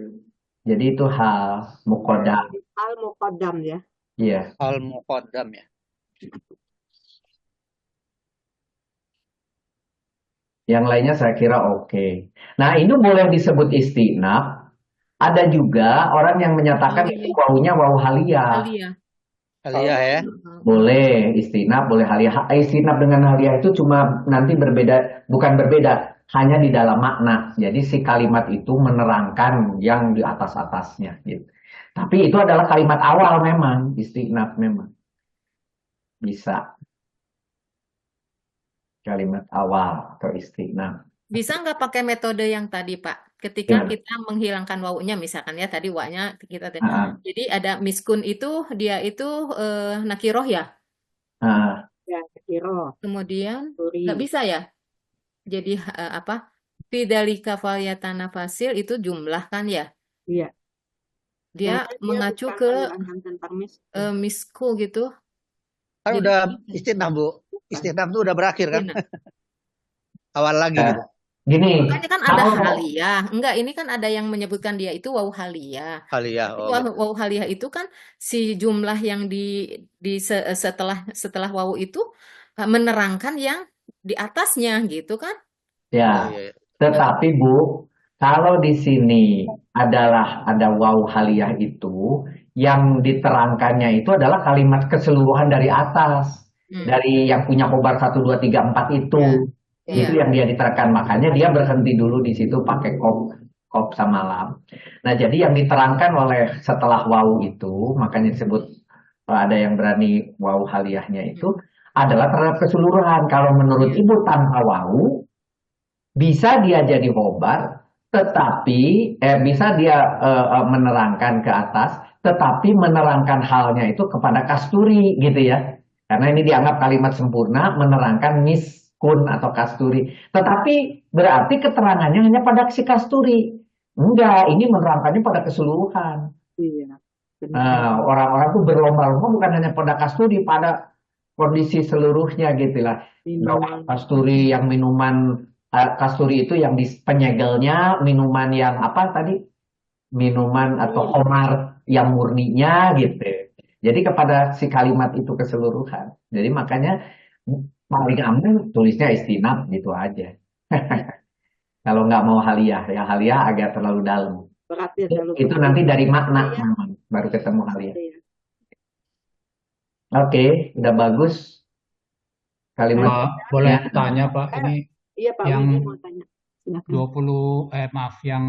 Jadi itu hal muqaddam. Al muqaddam ya. Iya. Al muqaddam ya. Yang lainnya saya kira oke. Nah, ini boleh disebut istinaf. Ada juga orang yang menyatakan itu wawunya wawu haliyah. Aliyah. Aliyah ya. Boleh istinaf, boleh haliyah. Istinaf dengan haliyah itu cuma nanti berbeda, bukan berbeda, hanya di dalam makna. Jadi si kalimat itu menerangkan yang di atas-atasnya. Gitu. Tapi itu adalah kalimat awal memang, istinaf memang. Bisa. Kalimat awal atau istinaf. Bisa nggak pakai metode yang tadi, Pak? Ketika Gimana? kita menghilangkan wawunya, misalkan ya tadi wa-nya kita Ah. jadi ada miskun itu dia itu nakiroh ya. Nah, Ya, kiro. Kemudian Suri. nggak bisa ya. Jadi apa? Fidzalika falyatanafasil itu jumlah kan ya. Iya. Dia Karena mengacu bukan ke penggunaan tentang misku gitu. Kan Jadi udah istinaf, Bu. Istinaf itu udah berakhir kan? Nah, Awal lagi gitu. gini, makanya kan ada kalau haliyah. Enggak, ini kan ada yang menyebutkan dia itu wawu haliyah. Aliyah. Tapi Oh, gitu. wawu haliyah itu kan si jumlah yang setelah wawu itu menerangkan yang di atasnya gitu kan? ya, Oh, iya. tetapi Bu, kalau di sini adalah ada wawu haliyah itu, yang diterangkannya itu adalah kalimat keseluruhan dari atas. Dari yang punya khobar 1, 2, 3, 4 itu. Iya. Itu yang dia diterangkan. Makanya dia berhenti dulu di situ pakai kop sama lam. Nah, jadi yang diterangkan oleh setelah wawu itu, makanya disebut ada yang berani wawu haliyahnya itu, adalah terhadap keseluruhan. Kalau menurut Ibu tanpa wawu, bisa dia jadi khobar, tetapi bisa dia menerangkan ke atas, tetapi menerangkan halnya itu kepada kasturi gitu ya. Karena ini dianggap kalimat sempurna menerangkan miskun atau kasturi. Tetapi berarti keterangannya hanya pada si kasturi. Enggak, ini menerangkannya pada keseluruhan. Iya. Orang-orang tuh berlomba-lomba bukan hanya pada kasturi, pada kondisi seluruhnya gitu lah. Minuman. Kasturi yang minuman, kasturi itu yang di penyegelnya, minuman yang apa tadi? Minuman atau khamar yang murninya gitu. Jadi kepada si kalimat itu keseluruhan. Jadi makanya paling aman tulisnya istinab gitu aja. Kalau nggak mau haliyah, ya haliyah agak terlalu dalam. Berat ya, terlalu Itu berat. nanti dari makna Iya. memang baru ketemu haliyah. Iya. Oke, udah bagus kalimat. Boleh Ya. tanya Pak, ini Iya Pak yang Widi mau tanya. Silakan. yang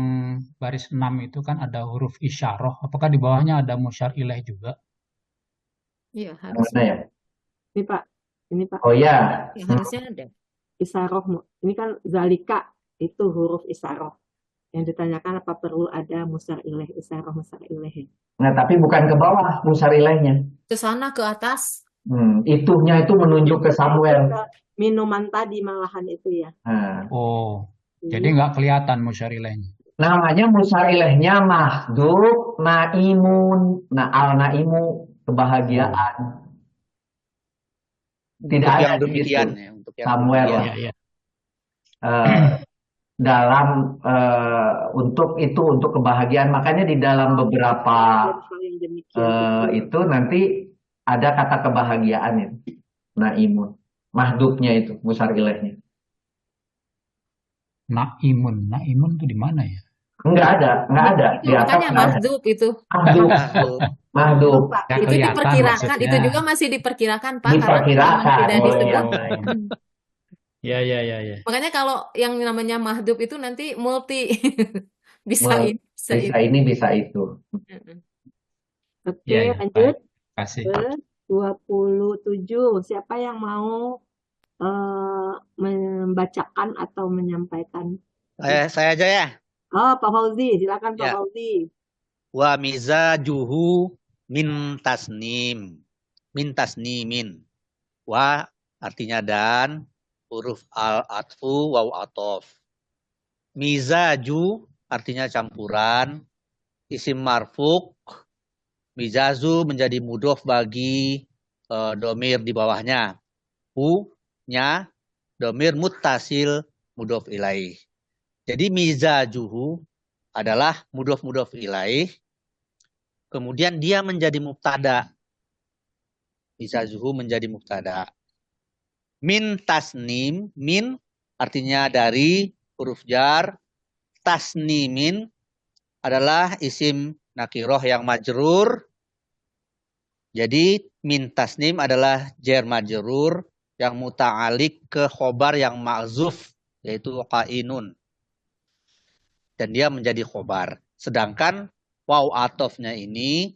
baris 6 itu kan ada huruf isyarah. Apakah di bawahnya ada musyar ilaih juga? Iya, Mana harusnya. ya? Ini Pak. Oh ya, Ya, harusnya ada. Isaroh. Ini kan zalika itu huruf isaroh. Yang ditanyakan apa perlu ada musar ilaih, isaroh musar ilaih. nah tapi bukan ke bawah musyar ilaihnya. Ke sana, ke atas. Itunya itu menunjuk ke Samuel. Minuman tadi malahan itu ya. Nah, Oh, jadi nggak kelihatan musyar ilaihnya. namanya musyar ilaihnya mahdub naimun. Nah, al-naimu kebahagiaan. Tidak Untuk ada yang di demikian situ. ya, untuk yang Samuel demikian. lah. Iya. Dalam untuk kebahagiaan. Makanya di dalam beberapa Hal yang demikian. itu nanti ada kata kebahagiaan itu. Naimun. Mahdubnya itu musyar ilaihnya. Naimun itu di mana ya? Enggak ada. Itu Di atas makanya enggak ada. mahdub itu. Mahdub. Nggak Itu kelihatan diperkirakan, maksudnya. itu juga masih diperkirakan Pak, Diperkirakan. karena tidak Oh, disebut. Ya. Makanya kalau yang namanya mahdub itu nanti multi. Bisa ini, bisa Bisa itu. ini, bisa itu. Oke, Ya, lanjut baik. Kasih. ke 27. Siapa yang mau membacakan atau menyampaikan? Saya aja ya. Oh, Pak Fauzi, silakan Pak Ya. Fauzi. Wa mizajuhu min tasnim. Min tasnimin. Wa artinya dan, huruf al-atfu waw atof. Mizaju artinya campuran, isim marfuk, mizazu menjadi mudhof bagi domir di bawahnya. Hu-nya domir muttasil mudhof ilaih. Jadi mizajuhu adalah mudhof ilaih. Kemudian dia menjadi mubtada. Mizajuhu menjadi mubtada. Min tasnim, min artinya dari huruf jar. Tasnimin adalah isim nakiroh yang majrur. Jadi min tasnim adalah jar majrur yang muta'alik ke khobar yang ma'zuf, yaitu qainun. Dan dia menjadi khobar. Sedangkan waw atofnya ini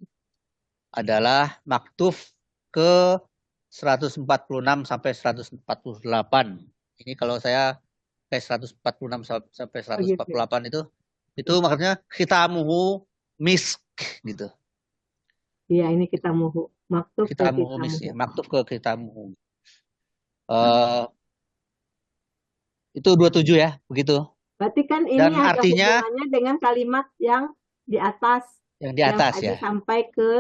adalah maktuf ke 146 sampai 148. Ini kalau saya kayak 146 sampai 148 itu maksudnya khitamuhu misk gitu. Iya, ini kita muhu. Maktub ke Khitamuhu kita misk, muhu. ya. Maktuf ke khitamuhu. Itu 27 ya, begitu. Berarti kan ini Dan ada artinya hubungannya dengan kalimat yang di atas. yang di atas yang ya. sampai ke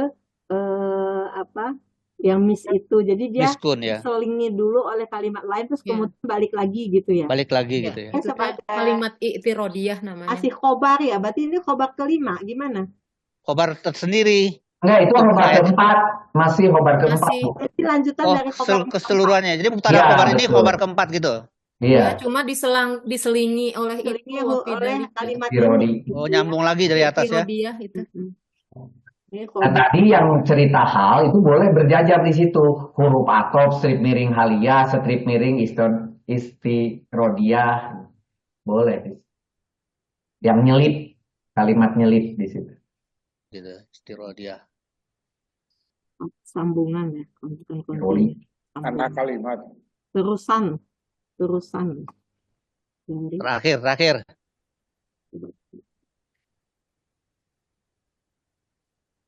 yang mis itu. Jadi dia Miskun ya. diselingi dulu oleh kalimat lain terus Ya. kemudian balik lagi gitu ya. Balik lagi Ya, gitu ya. itu Sebagai kalimat i'tirodiyah namanya. asih khobar ya. Berarti ini khobar kelima gimana? Khobar tersendiri. Enggak, itu khobar Ayat. keempat. Masih khobar keempat. Masih. Bu. Jadi lanjutan Oh, dari khobar keseluruhannya. Jadi mubtada Ya, khobar ini betul. khobar keempat gitu. Ya, Iya. cuma diselingi oleh diselingi itu oleh tidak kalimat Irodi. ini. Oh, nyambung lagi dari atas ya. i'tirodiyah itu. Ini Nah, khobar. tadi yang cerita hal itu boleh berjajar di situ. Huruf atof, strip miring halia, strip miring istirodiah. Boleh. Yang nyelip, kalimat nyelip di situ. Gitu, istirodiah. Sambungan ya, bukan Irodi. kontinus. Anak kalimat. Terusan dari Terakhir.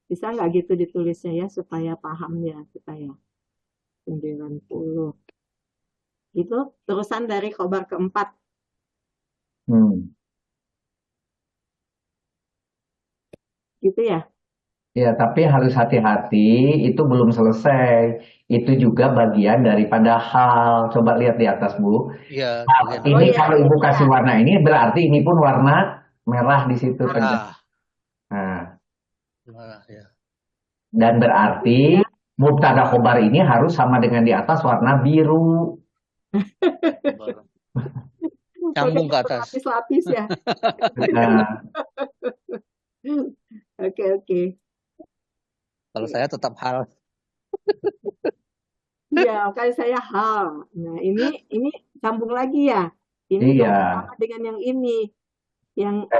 bisa nggak gitu ditulisnya ya supaya paham ya kita ya. 90 itu terusan dari khobar keempat. Gitu ya. Ya, tapi harus hati-hati, itu belum selesai. Itu juga bagian daripada hal. Coba lihat di atas, Bu. Iya, Hal bagian ini iya, kalau Ibu iya. kasih warna ini, berarti ini pun warna merah di situ. merah. Nah, Merah, ya. dan berarti mubtada khobar ini harus sama dengan di atas warna biru. Sambung ke atas. Lapis-lapis ya. Nah, Oke. Kalau saya tetap hal. Iya, kali saya hal. Nah, ini sambung lagi ya. Ini iya. sama dengan yang ini. Yang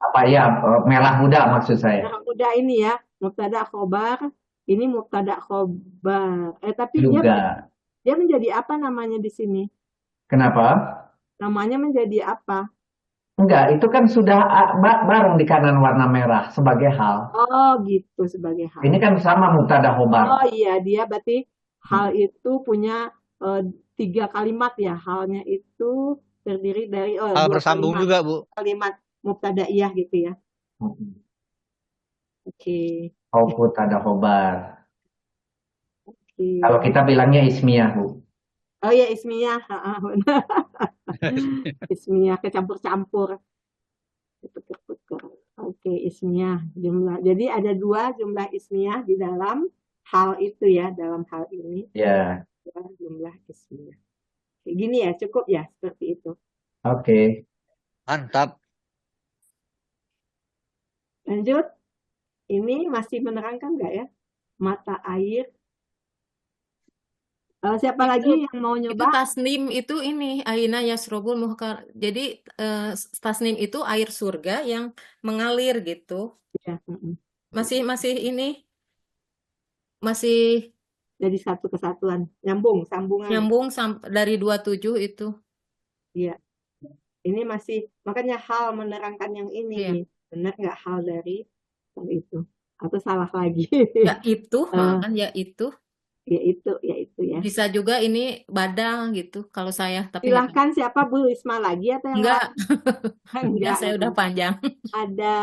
Apa ya, merah muda maksud saya. yang udah ini ya, mubtada khobar. Ini mubtada khobar. Tapi Juga. dia menjadi apa namanya di sini? Kenapa? Namanya menjadi apa? Enggak, itu kan sudah bareng di kanan warna merah sebagai hal. Oh, gitu sebagai hal. Ini kan sama mubtada khobar. Oh iya, dia berarti hal itu punya 3 kalimat ya. Halnya itu terdiri dari Hal 2 bersambung kalimat. juga, Bu. Kalimat mubtadaiyah gitu ya. Oke. Oh, mubtada khobar. Oke. Kalau kita bilangnya ismiyah, Bu. Oh ya, ismiyah. Benar. Ismiyah kecampur-campur. Tuker-tuker. Oke, ismiyah jumlah. Jadi ada 2 jumlah ismiyah di dalam hal itu ya, dalam hal ini. Ya. Jumlah ismiyah. Kayak gini ya, cukup ya seperti itu. Oke. Mantap. Lanjut. Ini masih menerangkan nggak ya? Mata air. Siapa lagi yang mau Itu nyoba? tasnim itu ini aina yasrobul muhkar. Jadi tasnim itu air surga yang mengalir gitu. Ya, Masih ini masih jadi satu kesatuan, sambungan. nyambung dari 27 itu. Iya. Ini masih makanya hal menerangkan yang ini. Iya. Benar nggak hal dari hal itu? Atau salah lagi? Ya itu, kan ya itu. Ya itu ya. Bisa juga ini badal gitu kalau saya, tapi nggak- Silahkan siapa Bu Risma lagi atau yang enggak. lain? Enggak, saya udah panjang. Ada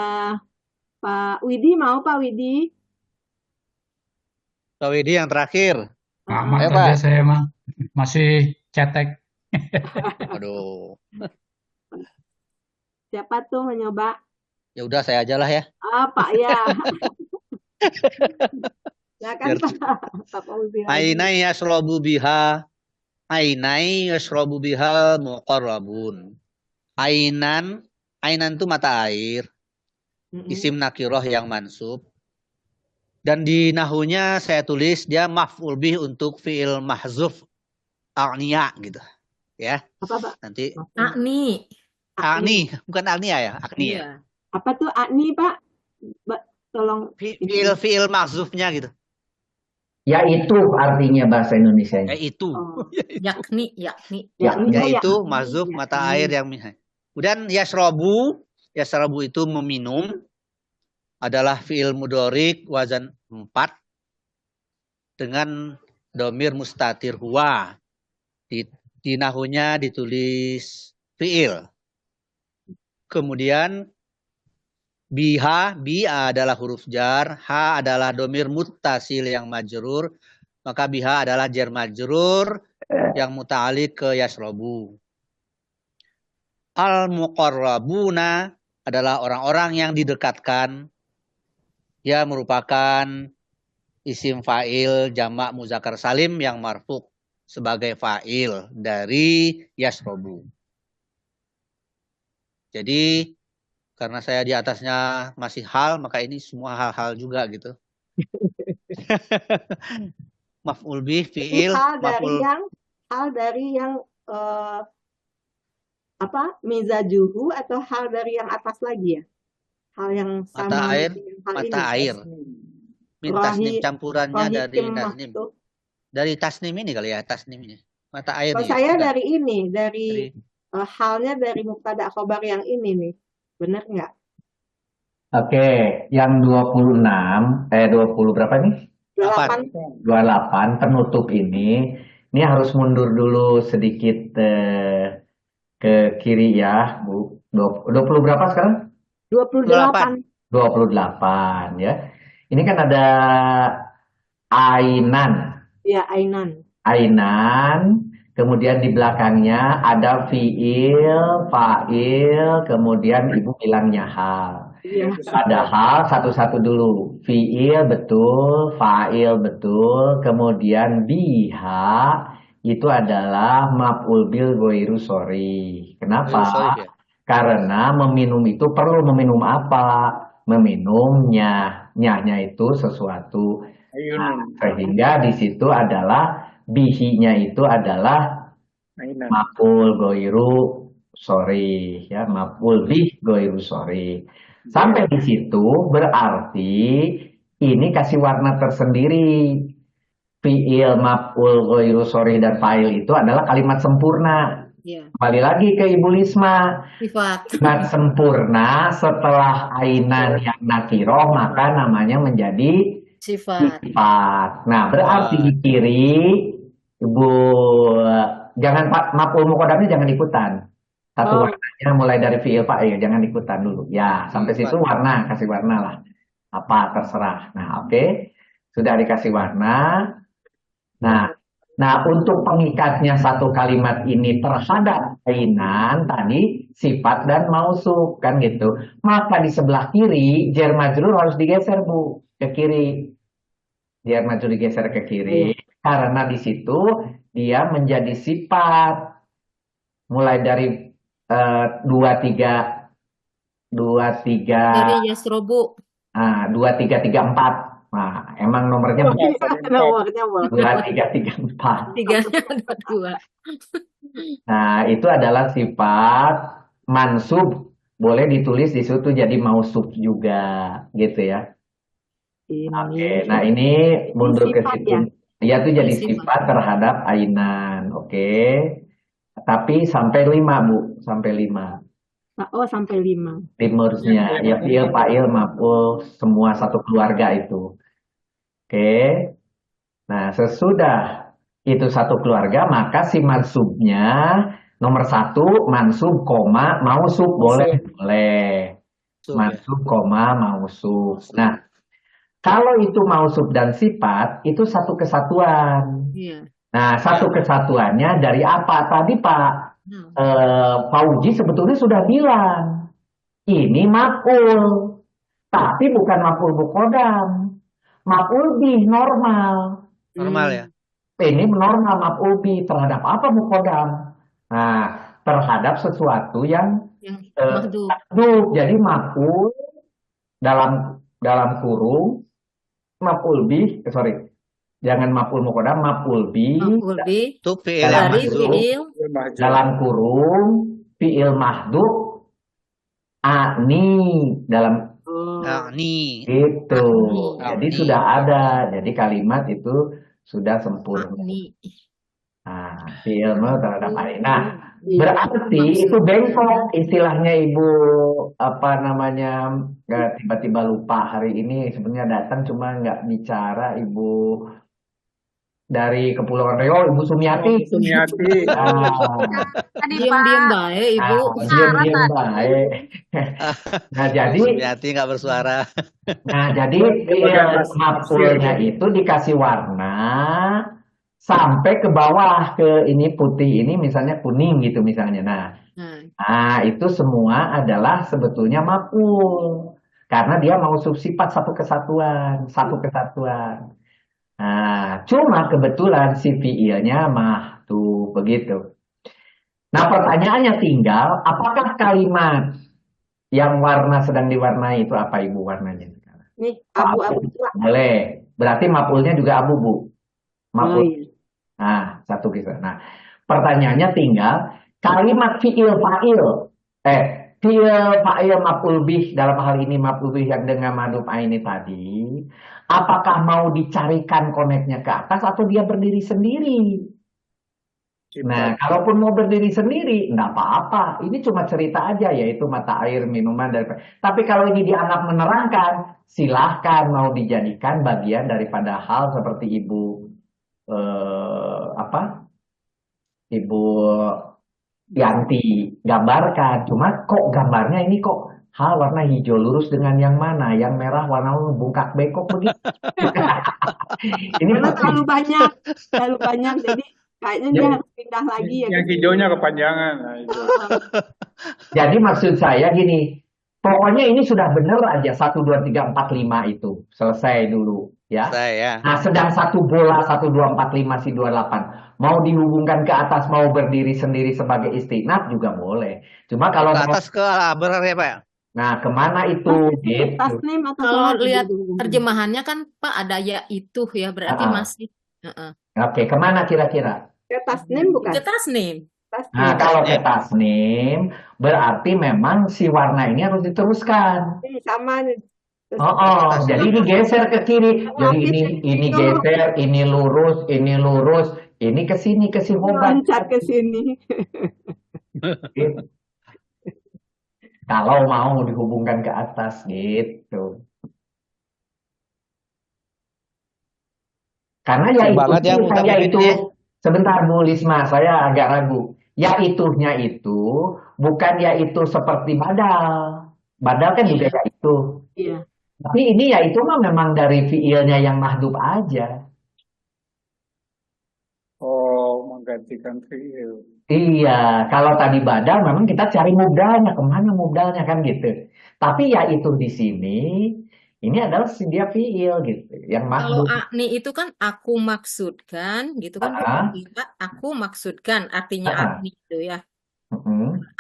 Pak Widi, mau Pak Widi? Pak Widi yang terakhir. Lama Ayo, kerja Pak. saya mah masih cetek. Aduh. Siapa tuh mencoba? Ya udah saya aja lah ya. Pak ya. Ya kan Pak Fauzi lagi. Ainai yasrobu biha. Ainai yasrobu biha muqarrabun. Ainan itu mata air. Isim nakiroh yang mansub. Dan di nahunya saya tulis dia maf'ul bih untuk fi'il mahzuf a'niya gitu. Ya. Apa Pak? Nanti Akni. A'ni, bukan a'niya ya, A'ni ya. Iya. Apa tuh Akni Pak? Tolong Fi'il mahzufnya gitu. Yaitu artinya bahasa Indonesianya. Yaitu. Yakni. Yaitu mahzuf mata air yang kemudian yasrobu itu meminum adalah fi'il mudhorik wazan 4 dengan domir mustatir huwa. Di nahunya ditulis fi'il. Kemudian bi adalah huruf jar, ha adalah domir muttasil yang majrur, maka biha adalah jar majrur yang muta'alliq ke yasrobu. Al-muqarrabuna adalah orang-orang yang didekatkan. Dia merupakan isim fa'il jamak muzakkar salim yang marfu' sebagai fa'il dari yasrobu. Jadi karena saya di atasnya masih hal, maka ini semua hal-hal juga gitu. Maf'ul bih, fi'il, hal dari yang mizajuhu atau hal dari yang atas lagi ya? Hal yang sama mata air. Min tasnim campurannya dari tasnim. Dari tasnim ini kali ya, tasnim ini. Mata air Kalau nih. saya Bukan. dari ini, dari Dari halnya dari mubtada khobar yang ini nih. Bener nggak? Oke, yang 26, 20 berapa nih? 28. 28 penutup ini harus mundur dulu sedikit ke kiri ya, Bu. 20 berapa sekarang? 28. 28 ya. Ini kan ada ainan. Ya, ainan. Ainan, kemudian di belakangnya ada fiil, fa'il, kemudian ibu bilangnya hal. Iya. Padahal satu-satu dulu. Fiil betul, fa'il betul, kemudian biha itu adalah maf'ul bil ghairu sori. Kenapa? Sorry ya. Karena meminum itu perlu meminum apa? Meminumnya. Nyahnya itu sesuatu. Nah, sehingga di situ adalah bihinya itu adalah maf'ul ghairu sori ya, maf'ul bih ghairu sori. Sampai di situ berarti ini kasih warna tersendiri. Fiil, maf'ul ghairu sori dan fa'il itu adalah kalimat sempurna. Iya. Kembali lagi ke Ibu Lisma. Sifat. Kalimat sempurna setelah ainan yang nakiroh maka namanya menjadi Sifat. sifat. Nah, berarti di kiri Ibu jangan maf'ul muqaddamnya jangan ikutan. Satu warnanya mulai dari fiil fa'il jangan ikutan dulu. Ya, sampai situ warna, kasih warna lah. Apa terserah. Nah, oke. Sudah dikasih warna. Nah, untuk pengikatnya satu kalimat ini terhadap ainan tadi sifat dan mausuf kan gitu. Maka di sebelah kiri jar majrur harus digeser Bu ke kiri. Jar majrur digeser ke kiri karena di situ dia menjadi sifat mulai dari 23 Dari Yasrobu. 2334. Nah, emang nomornya begitu. Nomornya 2334. Tiganya ada 2. Nah, itu adalah sifat mansub. Boleh ditulis di situ jadi mausuf juga, gitu ya. Oke, nah ini mundur ke situ. Dia tuh jadi sifat terhadap ainan, oke. Tapi sampai 5, Bu, sampai 5. Oh, sampai 5. Timurnya, ya fiil, fa'il, maf'ul, semua satu keluarga itu. Oke. Nah, sesudah itu satu keluarga, maka si mansubnya nomor 1 mansub, koma, mausuf. Boleh. Mansub, koma, mausuf. Nah, kalau itu mausuf dan sifat, itu satu kesatuan. Iya. Nah, satu kesatuannya dari apa? Tadi Pak Fauji sebetulnya sudah bilang, ini maf'ul, tapi bukan maf'ul muqaddam, maf'ul bih normal. Normal ya. Ini normal maf'ul bih terhadap apa muqaddam? Nah, terhadap sesuatu yang mahdhuf. Jadi maf'ul dalam kurung maf'ul bih, jangan maf'ul muqaddam, maf'ul bih itu fiil yang mahdhuf. Dalam kurung fiil mahdhuf ani dalam ani itu. Jadi sudah ada. Jadi kalimat itu sudah sempurna. Nah, fiil terhadap ani. Nah, berarti itu bengkok istilahnya Ibu apa namanya, tiba-tiba lupa hari ini sebenarnya datang cuma nggak bicara Ibu dari Kepulauan Riau, Ibu Sumiati. Diam-diam baik Ibu. Diam-diam baik. Nah, jadi Sumiati nggak bersuara. Nah, jadi maf'ulnya itu dikasih warna sampai ke bawah ke ini putih ini misalnya kuning gitu misalnya. Nah, itu semua adalah sebetulnya maf'ul karena dia mausuf sifat satu kesatuan. Nah, cuma kebetulan si fiilnya mahdhuf begitu. Nah, pertanyaannya tinggal apakah kalimat yang warna sedang diwarnai itu apa Ibu warnanya? Nih, abu-abu. Boleh. Berarti maf'ulnya juga abu, Bu. Maf'ul. Nah, satu gitu. Nah, pertanyaannya tinggal kalimat fi'il fa'il. fa'il maf'ul bih dalam hal ini maf'ul bih yang dengan madhuf aini tadi, apakah mau dicarikan koneknya ke atas atau dia berdiri sendiri? Nah, kalaupun mau berdiri sendiri, enggak apa-apa. Ini cuma cerita aja, yaitu mata air, minuman, tapi kalau ini dianggap menerangkan, silahkan mau dijadikan bagian daripada hal seperti Ibu Ibu Yanti gambarkan. Cuma kok gambarnya ini kok warna hijau lurus dengan yang mana? Yang merah warna bungkak bekok begitu. Ini Karena terlalu banyak, jadi kayaknya dia harus pindah lagi ya. Yang hijaunya kepanjangan. Nah, itu. Jadi maksud saya gini, pokoknya ini sudah benar aja 1, 2, 3, 4, 5 itu. Selesai dulu. Ya. Nah, sedang satu bola 1, 2, 4, 5, si 28. Mau dihubungkan ke atas, mau berdiri sendiri sebagai istinaf juga boleh. Cuma kalau ke atas ke benar ya Pak ya? Nah, kemana itu? Gitu. Kalau lihat terjemahannya kan Pak ada ya itu ya, berarti masih. Oke, kemana kira-kira? Ke tasnim bukan? Ke tasnim. Nah, kalau ke tasnim, berarti memang si warna ini harus diteruskan. Sama nih. Jadi ini geser ke kiri. Jadi ini geser, ini lurus, ini ke sini, ke si hobat. Loncat ke sini. Kalau mau dihubungkan ke atas gitu. Karena sebentar Bu Lisma, saya agak ragu. Ya itunya itu bukan ya itu seperti badal. Badal kan juga ya itu. Iya. Tapi ini ya itu mah memang dari fiilnya yang mahdhuf aja. Oh, menggantikan fiil. Iya, kalau tadi badal memang kita cari mubdalnya, kemana mubdalnya kan gitu. Tapi ya itu di sini, ini adalah dia fiil gitu, yang Kalau mahdhuf. akni itu kan aku maksudkan, gitu kan? Aku maksudkan, artinya akni itu ya.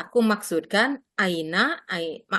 Aku maksudkan aina,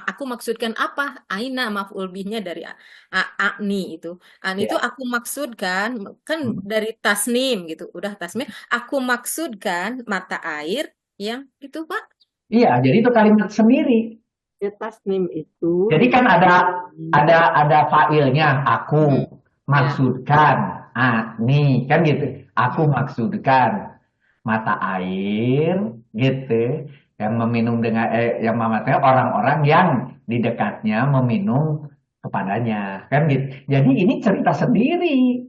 aku maksudkan apa? Aina maf'ul bihnya dari akni itu. Akni itu aku maksudkan kan dari tasnim gitu. Udah tasnim. Aku maksudkan mata air yang itu Pak. Iya, jadi itu kalimat sendiri. Ya, tasnim itu. Jadi kan ada failnya aku maksudkan akni kan gitu. Aku maksudkan mata air gitu yang meminum dengan yang mamatnya orang-orang yang di dekatnya meminum kepadanya kan gitu. Jadi ini cerita sendiri.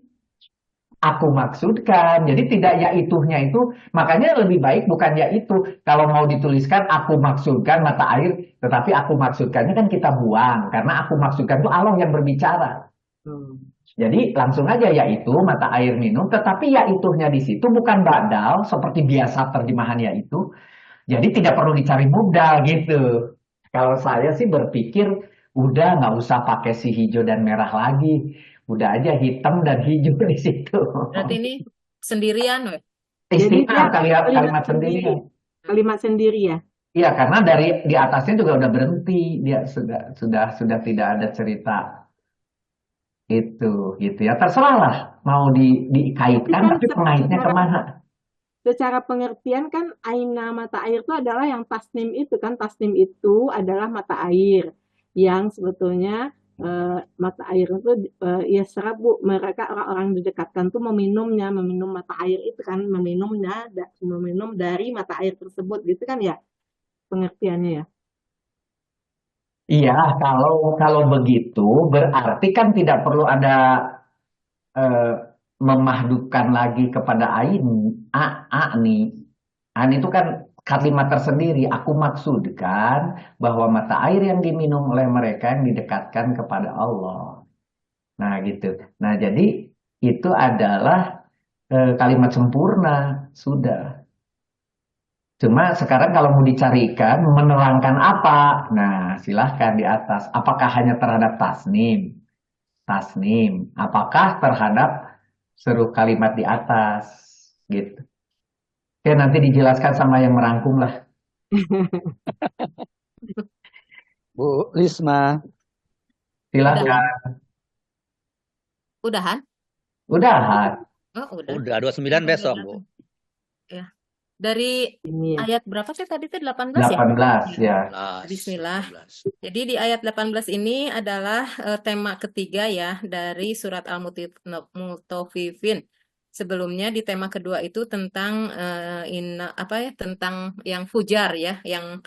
Aku maksudkan, jadi tidak ya itunya itu, makanya lebih baik bukan ya itu. Kalau mau dituliskan aku maksudkan mata air, tetapi aku maksudkannya kan kita buang karena aku maksudkan itu Allah yang berbicara. Jadi langsung aja ya itu mata air minum, tetapi ya itunya di situ bukan badal seperti biasa terjemahan ya itu. Jadi tidak perlu dicari mubdal gitu. Kalau saya sih berpikir udah nggak usah pakai si hijau dan merah lagi, udah aja hitam dan hijau di situ. Berarti ini sendirian, weh. Istinaf kalimat sendiri. Kalimat sendiri ya. Iya, karena dari di atasnya juga udah berhenti, dia sudah tidak ada cerita itu gitu ya. Terserah lah mau dikaitkan, tapi pengaitnya kemana? Secara pengertian kan aina mata air itu adalah yang tasnim itu kan, tasnim itu adalah mata air yang sebetulnya mata air itu ya serabu mereka orang-orang didekatkan tuh meminum mata air itu kan, meminum dari mata air tersebut gitu kan ya pengertiannya ya. Iya, kalau begitu berarti kan tidak perlu ada memahdufkan lagi kepada ani itu kan kalimat tersendiri. Aku maksudkan bahwa mata air yang diminum oleh mereka yang didekatkan kepada Allah. Nah gitu. Nah jadi itu adalah kalimat sempurna sudah. Cuma sekarang kalau mau dicarikan menerangkan apa? Nah silahkan di atas. Apakah hanya terhadap tasnim? Apakah terhadap seluruh kalimat di atas? Gitu. Oke, nanti dijelaskan sama yang merangkum lah. Bu Lisma. Silakan. Udahan? Udahan. Oh, udah. Udah 29 besok, Bu. Ya. Dari Ini ya. ayat berapa sih tadi itu 18 ya? 18 ya. Bismillah. Jadi di ayat 18 ini adalah tema ketiga ya dari surat Al-Mutaffifin. Sebelumnya di tema kedua itu tentang tentang yang fujar ya, yang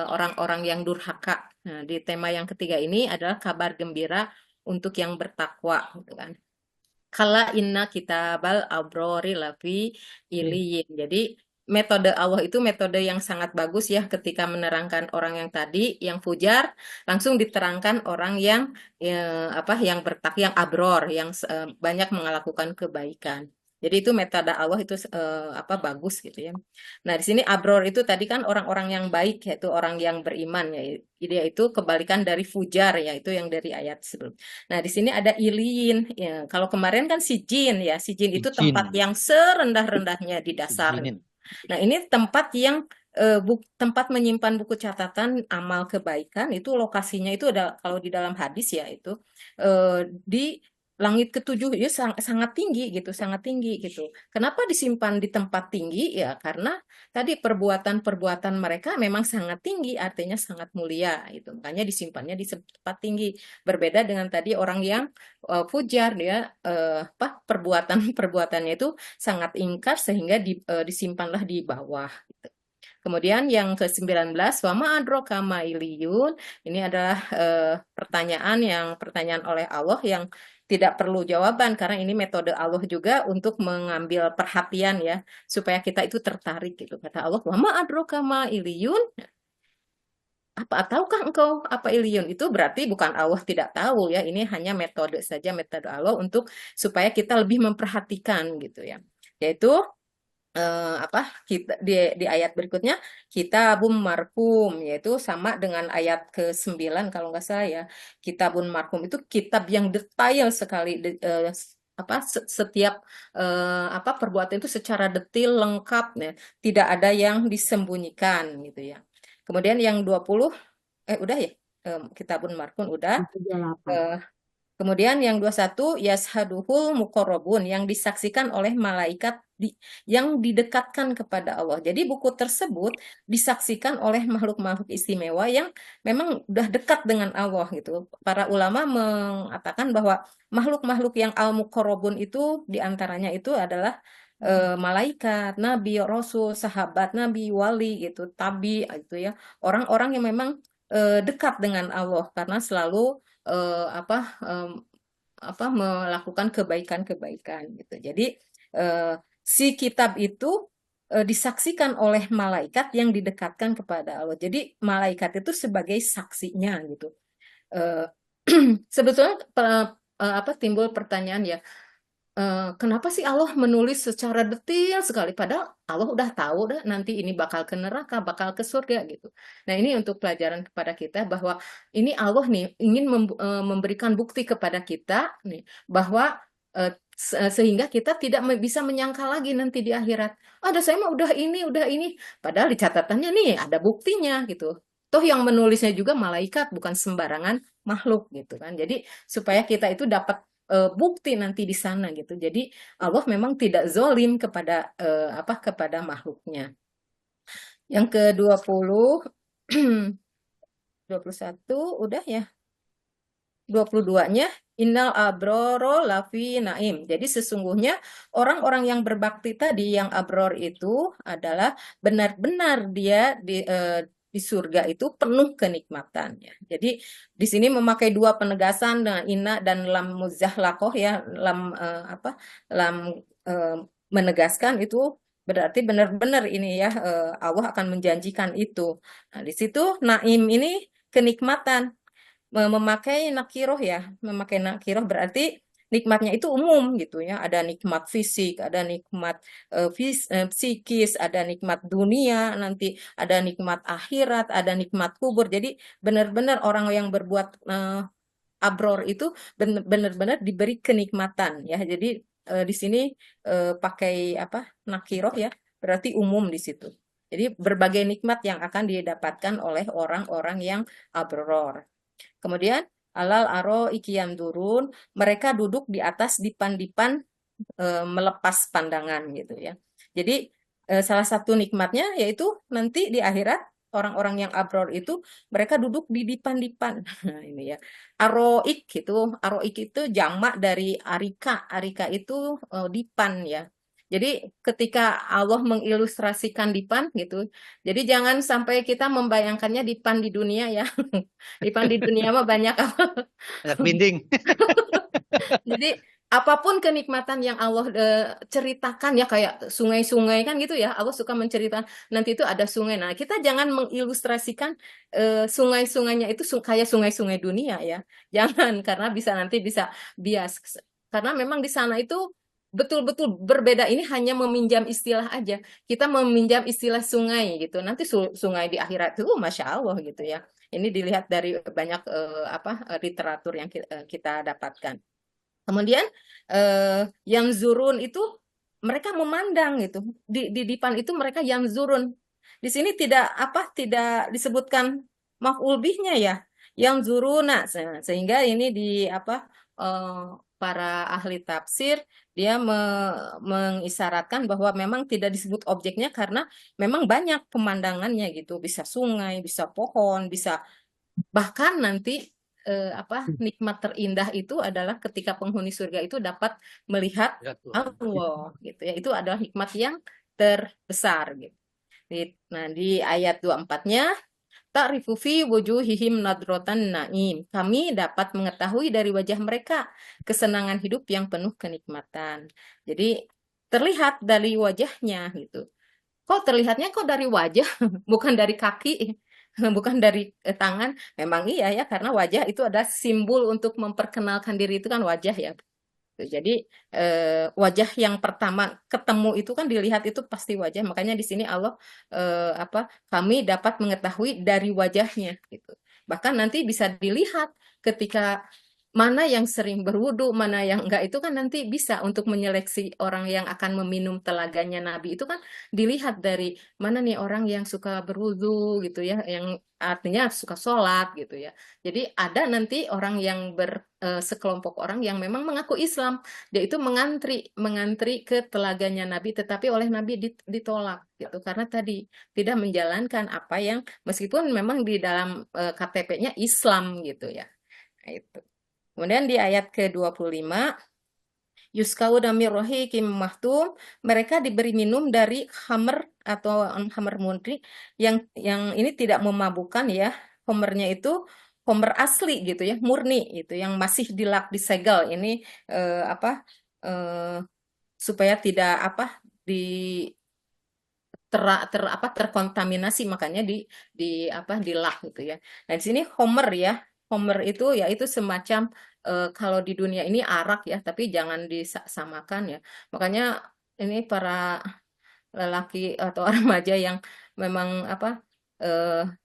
orang-orang yang durhaka. Nah, di tema yang ketiga ini adalah kabar gembira untuk yang bertakwa gitu kan. Kala inna kitabal abrori lafi iliyin. Jadi metode Allah itu metode yang sangat bagus ya ketika menerangkan orang yang tadi yang fujar langsung diterangkan orang yang yang yang abror yang banyak melakukan kebaikan. Jadi itu metode Allah itu bagus gitu ya. Nah, di sini abror itu tadi kan orang-orang yang baik yaitu orang yang beriman ya. Dia itu kebalikan dari fujar ya, itu yang dari ayat sebelumnya. Nah, di sini ada iliin. Ya, kalau kemarin kan sijin ya. Sijin itu tempat yang serendah-rendahnya di dasar. Nah, ini tempat yang tempat menyimpan buku catatan amal kebaikan itu lokasinya itu ada kalau di dalam hadis ya itu di langit ketujuh ya sangat tinggi gitu, sangat tinggi gitu. Kenapa disimpan di tempat tinggi? Ya karena tadi perbuatan-perbuatan mereka memang sangat tinggi, artinya sangat mulia itu. Makanya disimpannya di tempat tinggi. Berbeda dengan tadi orang yang fujar dia perbuatan-perbuatannya itu sangat ingkar sehingga disimpanlah di bawah gitu. Kemudian yang ke-19 wama adraka ma iliyun. Ini adalah pertanyaan oleh Allah yang tidak perlu jawaban karena ini metode Allah juga untuk mengambil perhatian ya supaya kita itu tertarik gitu. Kata Allah, "Wama adraka ma iliyun?" Tahukah engkau apa iliyun? Itu berarti bukan Allah tidak tahu ya. Ini hanya metode saja, metode Allah untuk supaya kita lebih memperhatikan gitu ya. Yaitu kita di ayat berikutnya kitabun marhum, yaitu sama dengan ayat ke-9 kalau nggak salah ya. Kitabun marhum itu kitab yang detail sekali setiap perbuatan itu secara detail lengkap ya. Tidak ada yang disembunyikan gitu ya. Kemudian yang 20 udah ya. Kitabun marhum udah. Kemudian yang 21 yashaduhul muqarrabun yang disaksikan oleh malaikat yang didekatkan kepada Allah. Jadi buku tersebut disaksikan oleh makhluk-makhluk istimewa yang memang udah dekat dengan Allah gitu. Para ulama mengatakan bahwa makhluk-makhluk yang al-muqarrabun itu diantaranya itu adalah malaikat, nabi, rasul, sahabat, nabi, wali gitu, tabi gitu ya. Orang-orang yang memang dekat dengan Allah karena selalu melakukan kebaikan-kebaikan gitu. Jadi si kitab itu disaksikan oleh malaikat yang didekatkan kepada Allah. Jadi malaikat itu sebagai saksinya gitu. Sebetulnya timbul pertanyaan ya. Kenapa sih Allah menulis secara detail sekali? Padahal Allah udah tahu dah nanti ini bakal ke neraka, bakal ke surga gitu. Nah ini untuk pelajaran kepada kita bahwa ini Allah nih ingin memberikan bukti kepada kita nih bahwa sehingga kita tidak bisa menyangka lagi nanti di akhirat. Ada saya mah udah ini. Padahal di catatannya nih ada buktinya gitu. Toh yang menulisnya juga malaikat bukan sembarangan makhluk gitu kan. Jadi supaya kita itu dapat bukti nanti di sana gitu. Jadi Allah memang tidak zolim kepada kepada makhluknya. Yang ke-20 21 udah ya. 22-nya innal abroro lafi naim. Jadi sesungguhnya orang-orang yang berbakti tadi yang abror itu adalah benar-benar dia di surga itu penuh kenikmatannya. Jadi di sini memakai dua penegasan dengan inna dan lam muzahlakoh ya, lam menegaskan itu berarti benar-benar ini ya Allah akan menjanjikan itu. Nah, di situ naim ini kenikmatan. Memakai nakiroh ya, memakai nakiroh berarti nikmatnya itu umum gitu ya. Ada nikmat fisik, ada nikmat psikis, ada nikmat dunia, nanti ada nikmat akhirat, ada nikmat kubur. Jadi benar-benar orang yang berbuat abror itu benar-benar diberi kenikmatan ya. Jadi di sini pakai nakiroh ya, berarti umum di situ. Jadi berbagai nikmat yang akan didapatkan oleh orang-orang yang abror. Kemudian alal aro ikiam turun, mereka duduk di atas dipan-dipan melepas pandangan gitu ya. Jadi salah satu nikmatnya yaitu nanti di akhirat orang-orang yang abror itu mereka duduk di dipan-dipan. Nah, ini ya. Aroik itu jamak dari arika. Arika itu dipan ya. Jadi ketika Allah mengilustrasikan dipan gitu. Jadi jangan sampai kita membayangkannya dipan di dunia ya. Dipan di dunia mah banyak apa? Banyak binding. Jadi apapun kenikmatan yang Allah ceritakan ya kayak sungai-sungai kan gitu ya. Allah suka menceritakan nanti itu ada sungai. Nah, kita jangan mengilustrasikan sungai-sungainya itu kayak sungai-sungai dunia ya. Jangan karena nanti bisa bias. Karena memang di sana itu betul-betul berbeda. Ini hanya meminjam istilah aja. Kita meminjam istilah sungai gitu. Nanti sungai di akhirat itu Masya Allah gitu ya. Ini dilihat dari banyak literatur yang kita dapatkan. Kemudian yang zurun itu mereka memandang gitu. Di dipan itu mereka yang zurun. Di sini tidak disebutkan maf'ul bihnya ya. Yang zuruna sehingga ini para ahli tafsir dia mengisyaratkan bahwa memang tidak disebut objeknya karena memang banyak pemandangannya gitu. Bisa sungai, bisa pohon, bisa bahkan nanti nikmat terindah itu adalah ketika penghuni surga itu dapat melihat Allah gitu ya. Itu adalah nikmat yang terbesar gitu. Nah, di ayat 24-nya ta'rifu fi wujuhihim nadratan naim. Kami dapat mengetahui dari wajah mereka kesenangan hidup yang penuh kenikmatan. Jadi terlihat dari wajahnya gitu. Kok terlihatnya dari wajah, bukan dari kaki, bukan dari tangan. Memang iya ya, karena wajah itu adalah simbol untuk memperkenalkan diri itu kan wajah ya. Jadi wajah yang pertama ketemu itu kan dilihat itu pasti wajah. Makanya di sini Allah kami dapat mengetahui dari wajahnya gitu. Bahkan nanti bisa dilihat ketika mana yang sering berwudu, mana yang enggak itu kan nanti bisa untuk menyeleksi orang yang akan meminum telaganya Nabi itu kan dilihat dari mana nih orang yang suka berwudu gitu ya, yang artinya suka sholat gitu ya. Jadi ada nanti orang yang sekelompok orang yang memang mengaku Islam, dia itu mengantri ke telaganya Nabi, tetapi oleh Nabi ditolak gitu karena tadi tidak menjalankan apa yang meskipun memang di dalam KTP-nya Islam gitu ya. Nah, itu. Kemudian di ayat ke-25, Yuskauda min rahiqim mahtum, mereka diberi minum dari khamr atau khamr murni yang ini tidak memabukkan ya. Khamrnya itu khamr asli gitu ya, murni itu yang masih disegel. Ini supaya tidak terkontaminasi, makanya dilah gitu ya. Nah, di sini homer ya. Homer itu yaitu semacam kalau di dunia ini arak ya, tapi jangan disamakan ya. Makanya ini para lelaki atau remaja yang memang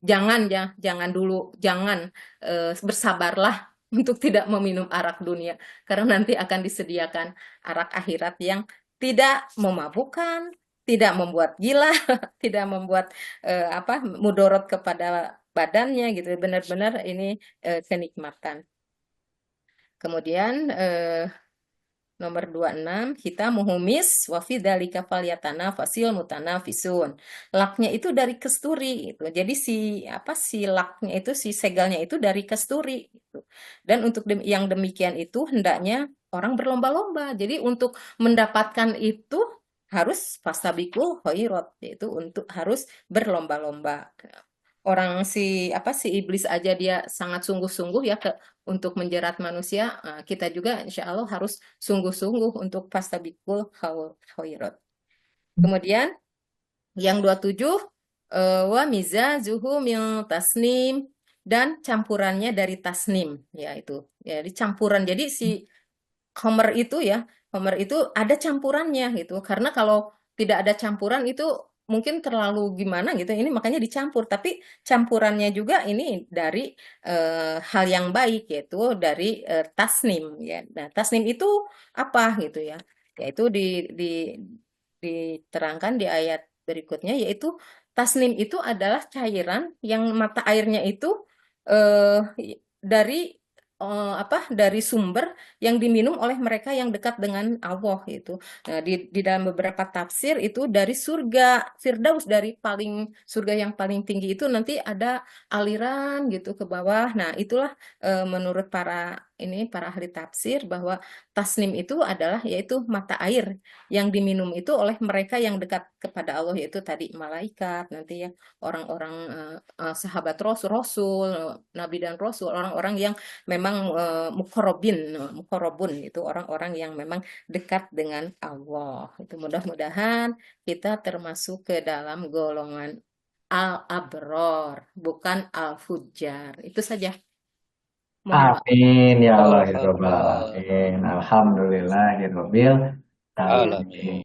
jangan bersabarlah untuk tidak meminum arak dunia karena nanti akan disediakan arak akhirat yang tidak memabukkan, tidak membuat gila, tidak membuat mudorot kepada badannya gitu. Benar-benar ini kenikmatan. Kemudian nomor 26, kita muhumis wa fi dzalika falyatanafasil mutanafisun. Laknya itu dari kesturi gitu. Jadi si laknya itu si segalnya itu dari kesturi gitu. Dan untuk yang demikian itu hendaknya orang berlomba-lomba. Jadi untuk mendapatkan itu harus fastabiqul khairat, yaitu untuk harus berlomba-lomba. Orang si iblis aja dia sangat sungguh-sungguh ya untuk menjerat manusia, kita juga insya Allah harus sungguh-sungguh untuk fastabiqul khairat. Kemudian yang 27 wa mizazuhu min tasnim, dan campurannya dari tasnim ya itu. Ya, campuran. Jadi si homer itu ada campurannya gitu. Karena kalau tidak ada campuran itu mungkin terlalu gimana gitu. Ini makanya dicampur. Tapi campurannya juga ini dari hal yang baik, yaitu dari tasnim ya. Nah, tasnim itu apa gitu ya? Yaitu diterangkan di ayat berikutnya, yaitu tasnim itu adalah cairan yang mata airnya itu dari dari sumber yang diminum oleh mereka yang dekat dengan Allah itu. Nah, di dalam beberapa tafsir itu dari surga Firdaus, dari surga yang paling tinggi itu nanti ada aliran gitu ke bawah. Nah, itulah menurut para ahli tafsir bahwa tasnim itu adalah yaitu mata air yang diminum itu oleh mereka yang dekat kepada Allah, yaitu tadi malaikat, nanti ya orang-orang sahabat Rasul, Nabi dan Rasul, orang-orang yang memang mukorobun itu orang-orang yang memang dekat dengan Allah. Itu mudah-mudahan kita termasuk ke dalam golongan al-abror, bukan al-fujjar. Itu saja. Mohon maaf. Amin ya Allah ya Rabbal Alhamdulillah. Alamin. Alhamdulillah ya Rabbil Alamin. Alamin.